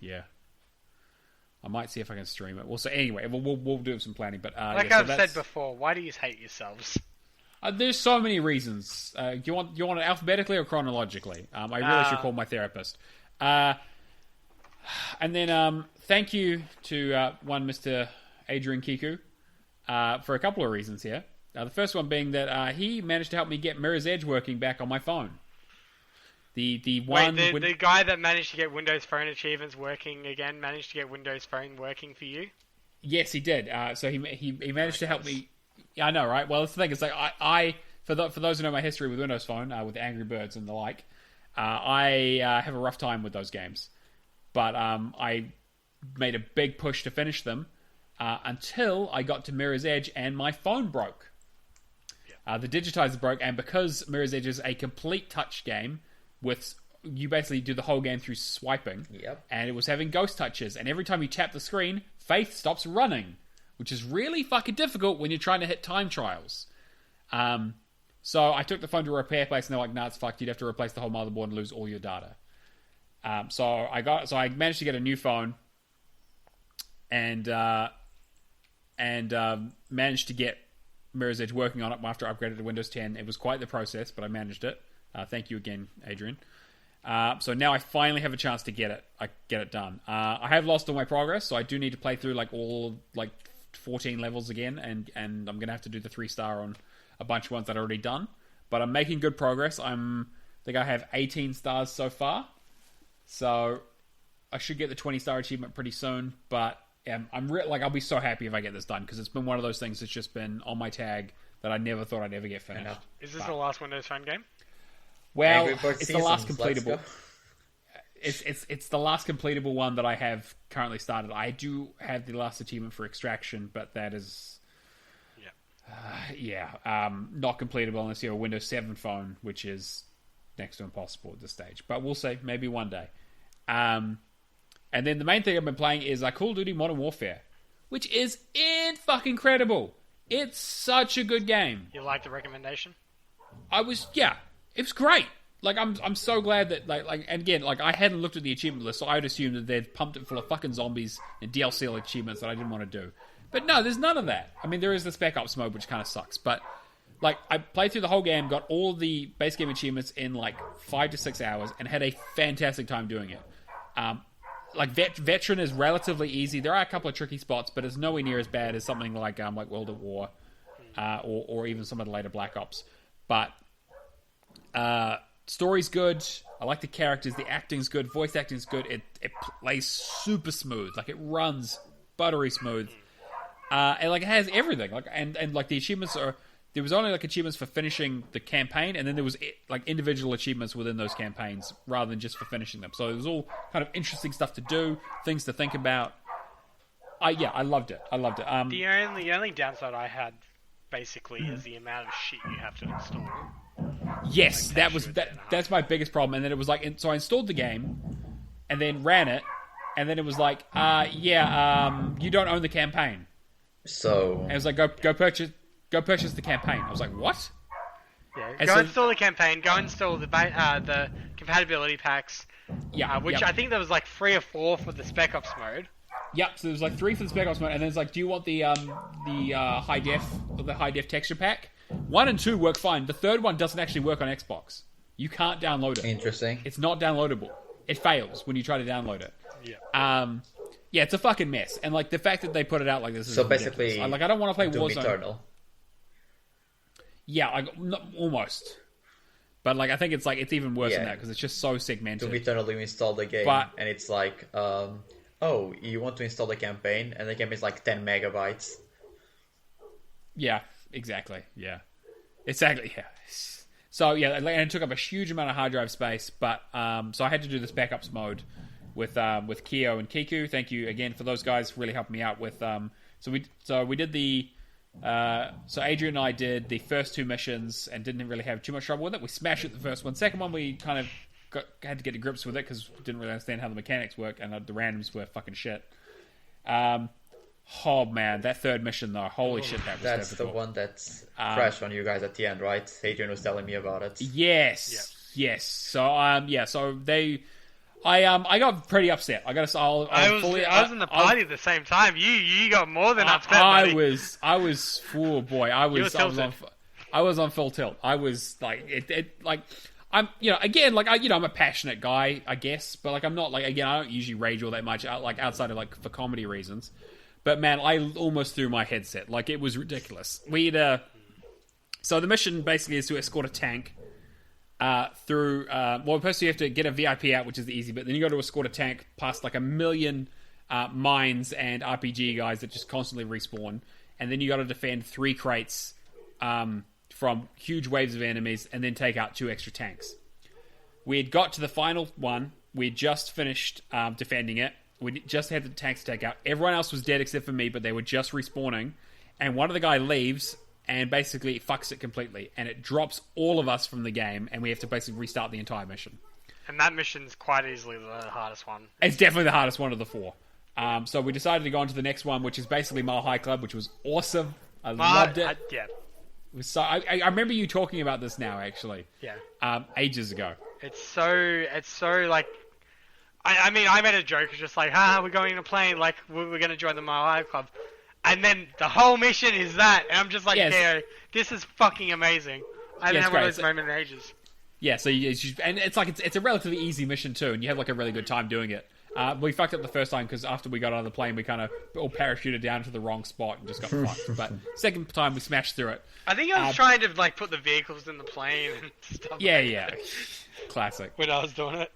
I might see if I can stream it. We'll see. Anyway, we'll do some planning. But like I've said before, why do you hate yourselves? There's so many reasons. Do you want it alphabetically or chronologically? I really should call my therapist. And then thank you to one Mr. Adrian Kiku for a couple of reasons here. The first one being that he managed to help me get Mirror's Edge working back on my phone. The guy that managed to get Windows Phone achievements working again managed to get Windows Phone working for you? Yes, he did. So he managed to help me. Yeah, I know, right? Well, that's the thing. It's like I for those who know my history with Windows Phone, with Angry Birds and the like, I have a rough time with those games. But I made a big push to finish them until I got to Mirror's Edge and my phone broke. The digitizer broke, and because Mirror's Edge is a complete touch game, with you basically do the whole game through swiping, and it was having ghost touches, and every time you tap the screen, Faith stops running, which is really fucking difficult when you're trying to hit time trials. So I took the phone to a repair place, and they're like, "Nah, it's fucked. You'd have to replace the whole motherboard and lose all your data." So I managed to get a new phone, and managed to get Mirror's Edge working on it after I upgraded to Windows 10. It was quite the process, but I managed it. Thank you again, Adrian. So now I finally have a chance to get it done. I have lost all my progress, so I do need to play through all 14 levels again, and I'm gonna have to do the 3-star on a bunch of ones that I've already done. But I'm making good progress. I think I have 18 stars so far, so I should get the 20-star achievement pretty soon. But I'll be so happy if I get this done, because it's been one of those things that's just been on my tag that I never thought I'd ever get finished. Is this the last Windows Phone game? Well, it's the last completable. It's the last completable one that I have currently started. I do have the last achievement for Extraction, but that is not completable unless you have a Windows 7 phone, which is next to impossible at this stage. But we'll see, maybe one day. And then the main thing I've been playing is Call of Duty Modern Warfare, which is fucking incredible. It's such a good game. You like the recommendation? It was great. I'm so glad that and again, I hadn't looked at the achievement list, so I would assume that they've pumped it full of fucking zombies and DLC achievements that I didn't want to do. But no, there's none of that. I mean, there is the Spec Ops mode, which kind of sucks, but I played through the whole game, got all the base game achievements in 5 to 6 hours, and had a fantastic time doing it. Veteran is relatively easy. There are a couple of tricky spots, but it's nowhere near as bad as something like World at War, or even some of the later Black Ops. But story's good. I like the characters. The acting's good. Voice acting's good. It plays super smooth. It runs buttery smooth. And it has everything. And the achievements are. There was only achievements for finishing the campaign, and then there was individual achievements within those campaigns rather than just for finishing them. So it was all kind of interesting stuff to do, things to think about. I loved it. The only downside I had basically is the amount of shit you have to install. Yes, that's my biggest problem. And then it was so I installed the game and then ran it, and then it was you don't own the campaign. So and it was go purchase the campaign. I was like, what? Yeah, install the campaign, go install the compatibility packs. I think there was 3 or 4 for the Spec Ops mode. Yep, so there's 3 for the Spec Ops mode, and then it's do you want the high def texture pack? 1 and 2 work fine. The third one doesn't actually work on Xbox. You can't download it. Interesting. It's not downloadable. It fails when you try to download it. Yeah. It's a fucking mess. And the fact that they put it out like this is so ridiculous. Basically, I don't want to play Doom Warzone. Eternal. Yeah, almost. But I think it's even worse than that because it's just so segmented. Doom Eternal, you install the game, and it's you want to install the campaign, and the game is 10 megabytes. Yeah, exactly. Yeah. Exactly, yeah. So, and it took up a huge amount of hard drive space, but so I had to do this backups mode with Keo and Kiku. Thank you again for those guys. Really helped me out with so we did the so Adrian and I did the first 2 missions and didn't really have too much trouble with it. We smashed it the first one. Second one we kind of had to get to grips with it because didn't really understand how the mechanics work, and the randoms were fucking shit. Oh man, that third mission though, holy shit, that was That's difficult. The one that's crashed on you guys at the end, right? Adrian was telling me about it. Yes. So I got pretty upset. I was in the party at the same time. You got more than upset. Buddy. I was on full tilt. I was like I'm I'm a passionate guy, I guess, but like I'm not like, again, I don't usually rage all that much outside of like for comedy reasons. But man, I almost threw my headset. Like, it was ridiculous. So the mission basically is to escort a tank through. First you have to get a VIP out, which is the easy bit. Then you got to escort a tank past like 1 million mines and RPG guys that just constantly respawn. And then you got to defend 3 crates from huge waves of enemies, and then take out 2 extra tanks. We had got to the final one. We had just finished defending it. We just had the tanks to take out. Everyone else was dead except for me, but they were just respawning. And one of the guys leaves and basically fucks it completely. And it drops all of us from the game, and we have to basically restart the entire mission. And that mission's quite easily the hardest one. It's definitely the hardest one of the 4. So we decided to go on to the next one, which is basically Mile High Club, which was awesome. I loved it. Yeah. It was so, I remember you talking about this now, actually. Yeah. Ages ago. It's so like... I mean, I made a joke, just like, we're going in a plane, like, we're going to join the Mile High Club. And then the whole mission is that, and I'm just like, yeah, this is fucking amazing. I haven't had one of those moments in ages. Yeah, so and it's like, it's a relatively easy mission too, and you have like a really good time doing it. We fucked up the first time, because after we got out of the plane, we kind of all parachuted down to the wrong spot and just got fucked. But second time, we smashed through it. I think I was trying to, like, put the vehicles in the plane and stuff. Yeah. Classic. When I was doing it.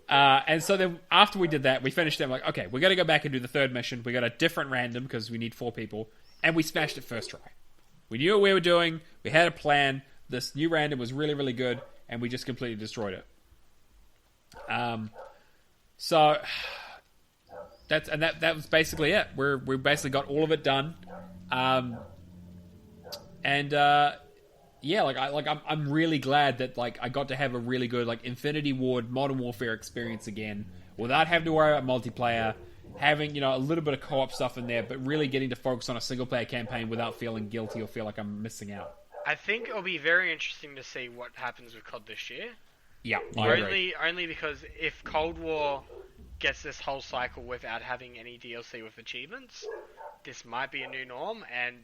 And so then after we did that, we finished it. I'm like, okay, we got to go back and do the third mission. We got a different random because we need 4 people, and we smashed it first try. We knew what we were doing. We had a plan. This new random was really, really good, and we just completely destroyed it. So that was basically it. We basically got all of it done. Yeah, I'm really glad that like I got to have a really good like Infinity Ward Modern Warfare experience again, without having to worry about multiplayer, having a little bit of co-op stuff in there, but really getting to focus on a single player campaign without feeling guilty or feel like I'm missing out. I think it'll be very interesting to see what happens with COD this year. Yeah, only because if Cold War gets this whole cycle without having any DLC with achievements, this might be a new norm, and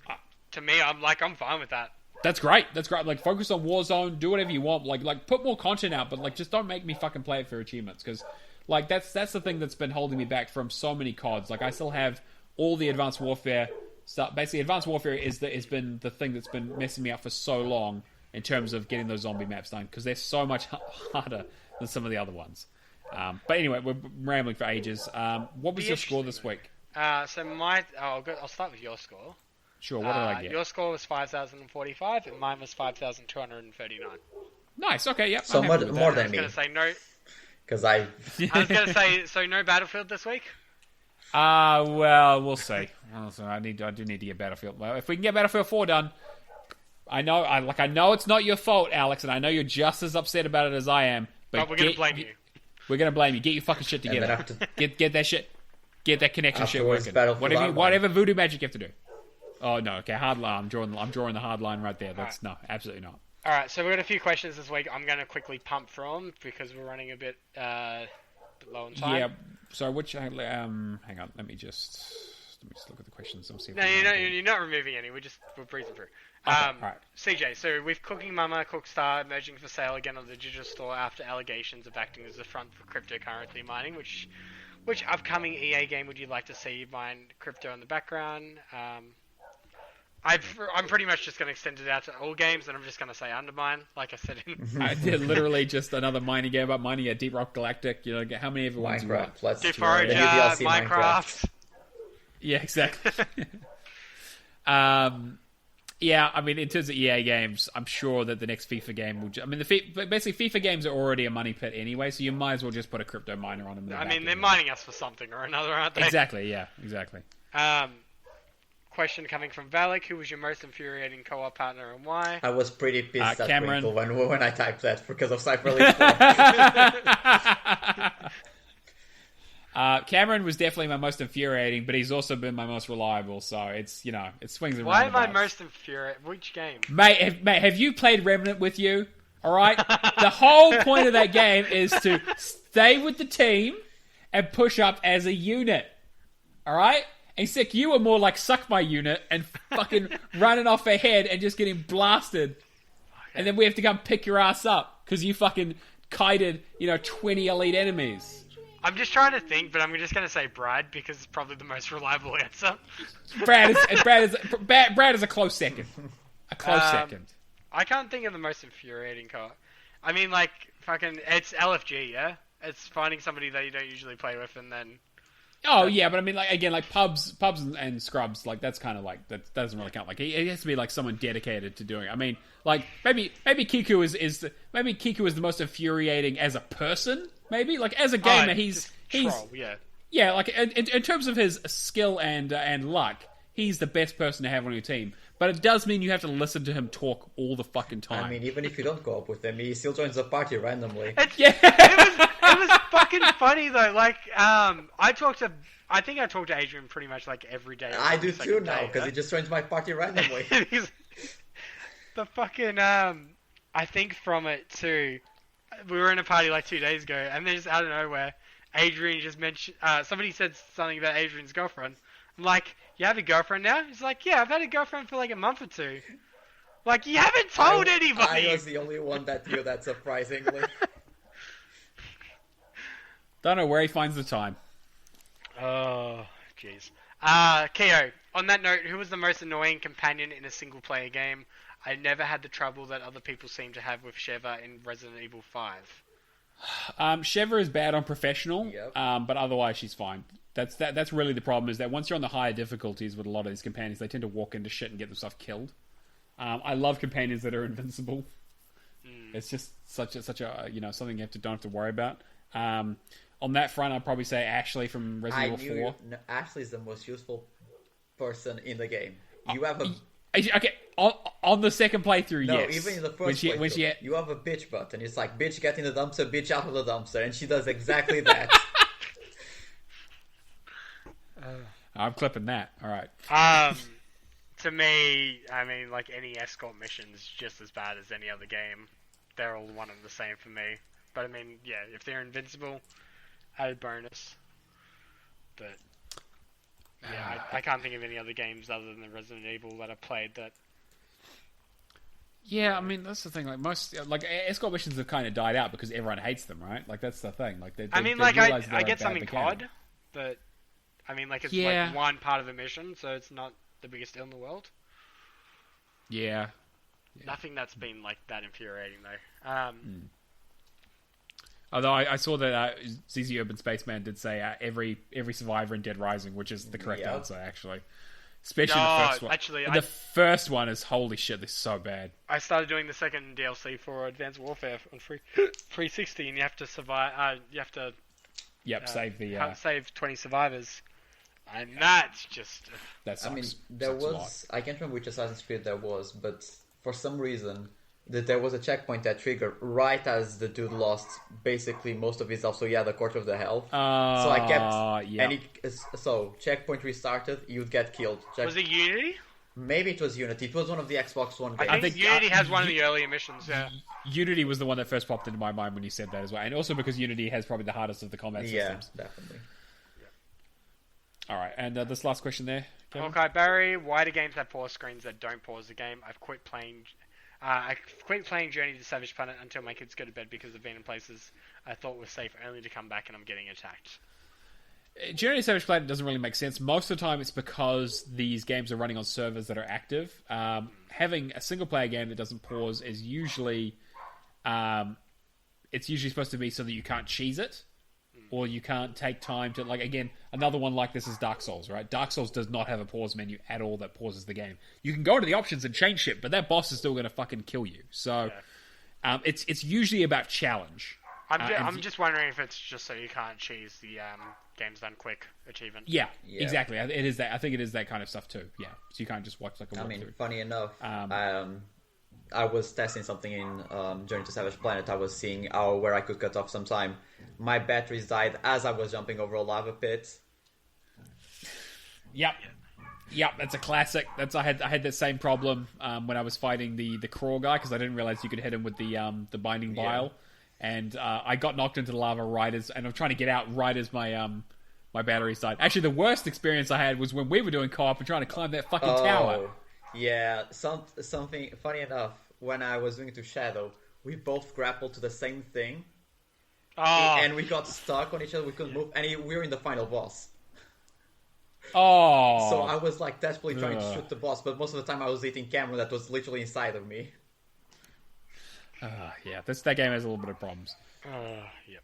to me, I'm fine with that. That's great. Like, focus on Warzone, do whatever you want. Like put more content out, but like just don't make me fucking play it for achievements, because like that's the thing that's been holding me back from so many CODs. Like, I still have all the Advanced Warfare stuff. Basically, Advanced Warfare has been the thing that's been messing me up for so long in terms of getting those zombie maps done, because they're so much harder than some of the other ones. But anyway, we're rambling for ages. What was your score this week? I'll start with your score. Sure, what did I get? Your score was 5,045, and mine was 5,239. Nice, okay, yep. So more than me. I was going to say no... Because I was going to say, so no Battlefield this week? Well, we'll see. I do need to get Battlefield. Well, if we can get Battlefield 4 done, I know it's not your fault, Alex, and I know you're just as upset about it as I am. But we're going to blame you. We're going to blame you. Get your fucking shit together. Get that shit. Get that connection shit working. Whatever voodoo magic you have to do. Oh no, okay, hard line. I'm drawing the hard line right there. That's no, absolutely not. All right, so we've got a few questions this week. I'm going to quickly pump through them because we're running a bit low on time. Yeah. So which? Hang on. Let me just look at the questions and see. No, you're not removing any. We're breezing through. Okay, right. CJ, so with Cooking Mama, Cookstar merging for sale again on the digital store after allegations of acting as the front for cryptocurrency mining, which upcoming EA game would you like to see mine crypto in the background? I'm pretty much just going to extend it out to all games, and I'm just going to say Undermine, like I said. I did literally just another mining game about mining at Deep Rock Galactic. How many of ones you want? Deep Forager, Minecraft. Yeah, exactly. Yeah, I mean, in terms of EA games, I'm sure that the next FIFA game will... basically, FIFA games are already a money pit anyway, so you might as well just put a crypto miner on them. They're mining us for something or another, aren't they? Exactly, yeah, exactly. question coming from Valak. Who was your most infuriating co-op partner and why? I was pretty pissed at Cameron. Twinkle when I typed that because of Cyberleaf 4. Cameron was definitely my most infuriating, but he's also been my most reliable, so it's, it swings and Why am I roundabouts. most infuriating? Which game? Mate, have you played Remnant with you? Alright? The whole point of that game is to stay with the team and push up as a unit. Alright? And Sick, you were more like suck my unit and fucking running off ahead and just getting blasted. Okay. And then we have to come pick your ass up because you fucking kited, 20 elite enemies. I'm just trying to think, but I'm just going to say Brad because it's probably the most reliable answer. Brad is a close second. A close second. I can't think of the most infuriating co-op. I mean, like, fucking, it's LFG, yeah? It's finding somebody that you don't usually play with and then... Oh, yeah, but I mean, like, again, like, pubs and scrubs, like, that's kind of like, that doesn't really count. Like, it has to be, like, someone dedicated to doing it. I mean, like, maybe Kiku is the most infuriating as a person, maybe? Like, as a gamer, he's troll, yeah. Yeah, like, in terms of his skill and luck, he's the best person to have on your team. But it does mean you have to listen to him talk all the fucking time. I mean, even if you don't go up with him, he still joins the party randomly. It was fucking funny though. Like, I think I talk to Adrian pretty much like every day. I do too now because he just joins my party randomly. The fucking I think from it too. We were in a party like 2 days ago, and then just out of nowhere, Adrian just mentioned somebody said something about Adrian's girlfriend. I'm like, you have a girlfriend now? He's like, yeah, I've had a girlfriend for like a month or two. Like, you haven't told anybody! I was the only one that knew that, surprisingly. Don't know where he finds the time. Oh, jeez. Keo, on that note, who was the most annoying companion in a single-player game? I never had the trouble that other people seem to have with Sheva in Resident Evil 5. Sheva is bad on professional, Yep. But otherwise she's fine. That's really the problem, is that once you're on the higher difficulties with a lot of these companions, they tend to walk into shit and get themselves killed. I love companions that are invincible. It's just such a something you don't have to worry about. On that front, I'd probably say Ashley from Resident Evil 4. Ashley's the most useful person in the game. You have a... Okay, on the second playthrough, no, yes. even in the first playthrough, you have a bitch button. It's like, bitch, get in the dumpster, bitch, out of the dumpster. And she does exactly that. I'm clipping that. All right. To me, I mean, like, any escort mission is just as bad as any other game. They're all one and the same for me. But I mean, yeah, if they're invincible, added bonus. But yeah, I can't think of any other games other than the Resident Evil that I've played that. Yeah, I mean, that's the thing. Like, most escort missions have kind of died out because everyone hates them, right? Like, that's the thing. Like, I get something COD, but I mean, like, it's like one part of a mission, so it's not the biggest deal in the world. Yeah. Nothing that's been like that infuriating though. Although I saw that ZZ Urban Spaceman did say every survivor in Dead Rising, which is the correct answer, actually. Especially the first one. Actually, the first one is, holy shit, this is so bad. I started doing the second DLC for Advanced Warfare on 360, and you have to survive. You have to. Save 20 survivors, and that's just. That sucks. I mean, there was. I can't remember which Assassin's Creed there was, but for some reason, there was a checkpoint that triggered right as the dude lost basically most of his health. So the quarter of the health. So I kept so checkpoint restarted, you'd get killed. Was it Unity? Maybe it was Unity. It was one of the Xbox One games. I think Unity has one of the earlier missions. Yeah. Unity was the one that first popped into my mind when you said that as well, and also because Unity has probably the hardest of the combat systems. Yeah, definitely. All right, and this last question there, Kevin? Okay, Barry. Why do games have pause screens that don't pause the game? I've quit playing. I quit playing Journey to Savage Planet until my kids go to bed because of being in places I thought were safe, only to come back and I'm getting attacked. Journey to Savage Planet doesn't really make sense. Most of the time, it's because these games are running on servers that are active. Having a single-player game that doesn't pause is usually, it's usually supposed to be so that you can't cheese it, or you can't take time to, like, again, another one like this is Dark Souls, right? Dark Souls does not have a pause menu at all that pauses the game. You can go into the options and change shit, but that boss is still going to fucking kill you. So, it's usually about challenge. I'm just wondering if it's just so you can't cheese games done quick achievement. Yeah, exactly. It is that. I think it is that kind of stuff too. Yeah, so you can't just watch like a walkthrough. I mean, funny enough, I was testing something in Journey to Savage Planet. I was seeing where I could cut off some time. My batteries died as I was jumping over a lava pit. Yep, that's a classic. I had that same problem when I was fighting the crawl guy, because I didn't realize you could hit him with the binding bile, and I got knocked into the lava and I'm trying to get out right as my my batteries died. Actually, the worst experience I had was when we were doing co-op and trying to climb that fucking tower. Yeah, something funny enough. When I was doing it to Shadow, we both grappled to the same thing, and we got stuck on each other. We couldn't move, and we were in the final boss. Oh. So I was like desperately trying to shoot the boss, but most of the time I was eating Cameron that was literally inside of me. Yeah, that game has a little bit of problems. Yep.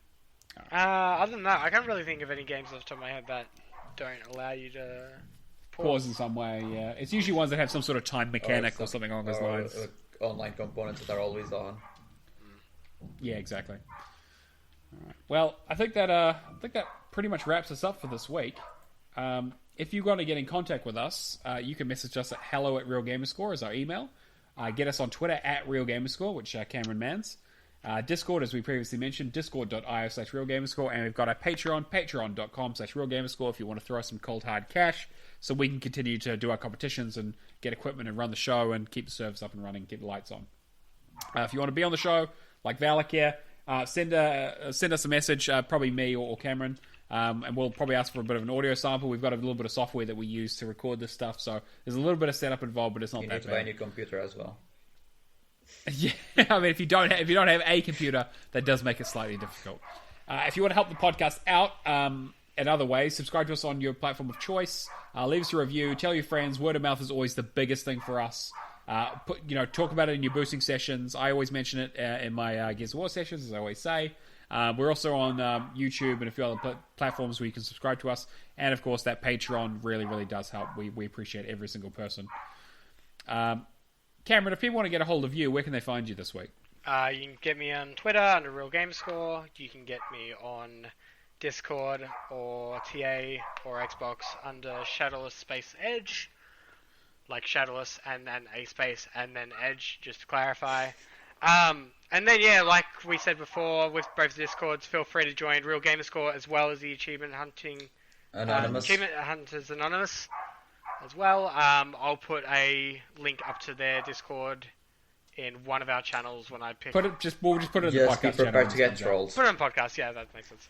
Other than that, I can't really think of any games off the top of my head that don't allow you to pause in some way. Yeah, it's usually ones that have some sort of time mechanic or something along those lines. Online components that are always on. Yeah, exactly. All right. Well, I think that pretty much wraps us up for this week. If you want to get in contact with us, you can message us at hello@realgamerscore is our email. Get us on Twitter at realgamerscore, which Cameron mans. Discord, as we previously mentioned, discord.io/realgamerscore, and we've got our Patreon, patreon.com/realgamerscore, if you want to throw us some cold hard cash, so we can continue to do our competitions and get equipment and run the show and keep the servers up and running, keep the lights on. If you want to be on the show, like Valak here, send us a message, probably me or Cameron, and we'll probably ask for a bit of an audio sample. We've got a little bit of software that we use to record this stuff, so there's a little bit of setup involved, but it's not that bad. You need to buy a new computer as well. Yeah, I mean, if you don't have a computer, that does make it slightly difficult. If you want to help the podcast out in other ways, subscribe to us on your platform of choice. Leave us a review. Tell your friends. Word of mouth is always the biggest thing for us. Talk about it in your boosting sessions. I always mention it in my Gears of War sessions, as I always say. We're also on YouTube and a few other platforms where you can subscribe to us. And, of course, that Patreon really, really does help. We appreciate every single person. Cameron, if people want to get a hold of you, where can they find you this week? You can get me on Twitter under Real Gamerscore. You can get me on Discord or TA or Xbox under Shadowless Space Edge. Like Shadowless and then a space and then Edge, just to clarify. And then, yeah, like we said before, with both Discords, feel free to join Real Gamerscore as well as the Achievement Hunting Anonymous. Achievement Hunters Anonymous as well. I'll put a link up to their Discord in one of our channels when I pick. We'll just put it in the podcast. Be prepared to get trolled. Put it on podcast. Yeah, that makes sense.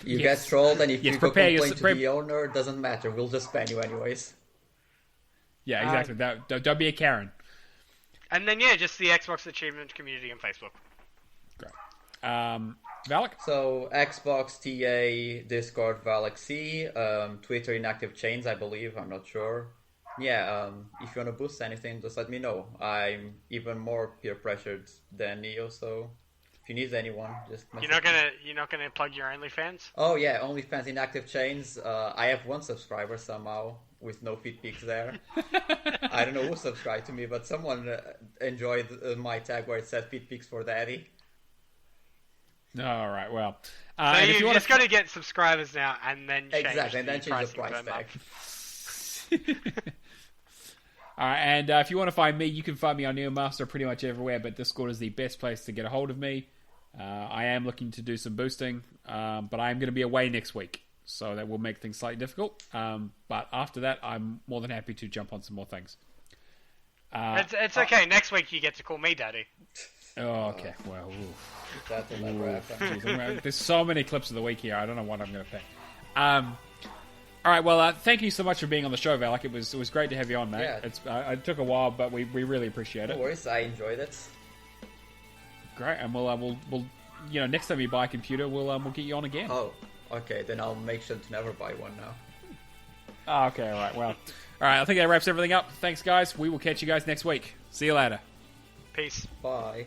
You get trolled, and if you go complain to the owner, it doesn't matter. We'll just ban you anyways. Yeah, exactly. Don't be a Karen. And then, yeah, just the Xbox Achievement community on Facebook. Great. Valak? So, Xbox, TA, Discord, ValakC, Twitter Inactive Chains, I believe. I'm not sure. Yeah, if you want to boost anything, just let me know. I'm even more peer pressured than Neo, so if you need anyone, just message You're not gonna plug your OnlyFans? Oh yeah, OnlyFans Inactive Chains. I have one subscriber somehow with no feed pics there. I don't know who subscribed to me, but someone enjoyed my tag where it said feed pics for daddy. All right, well. So you just got to get subscribers now and then change the price tag. All right, and if you want to find me, you can find me on Neomaster pretty much everywhere, but Discord is the best place to get a hold of me. I am looking to do some boosting, but I am going to be away next week, so that will make things slightly difficult. But after that, I'm more than happy to jump on some more things. It's okay. Next week you get to call me Daddy. Oh, okay. Well, that'll never happen. There's so many clips of the week here. I don't know what I'm going to pick. All right. Well, thank you so much for being on the show, Valak. It was great to have you on, mate. Yeah. It took a while, but we really appreciate it. No worries. I enjoyed it. Great, and we'll next time you buy a computer, we'll get you on again. Oh, okay. Then I'll make sure to never buy one now. Oh, okay. All right. Well, all right. I think that wraps everything up. Thanks, guys. We will catch you guys next week. See you later. Peace. Bye.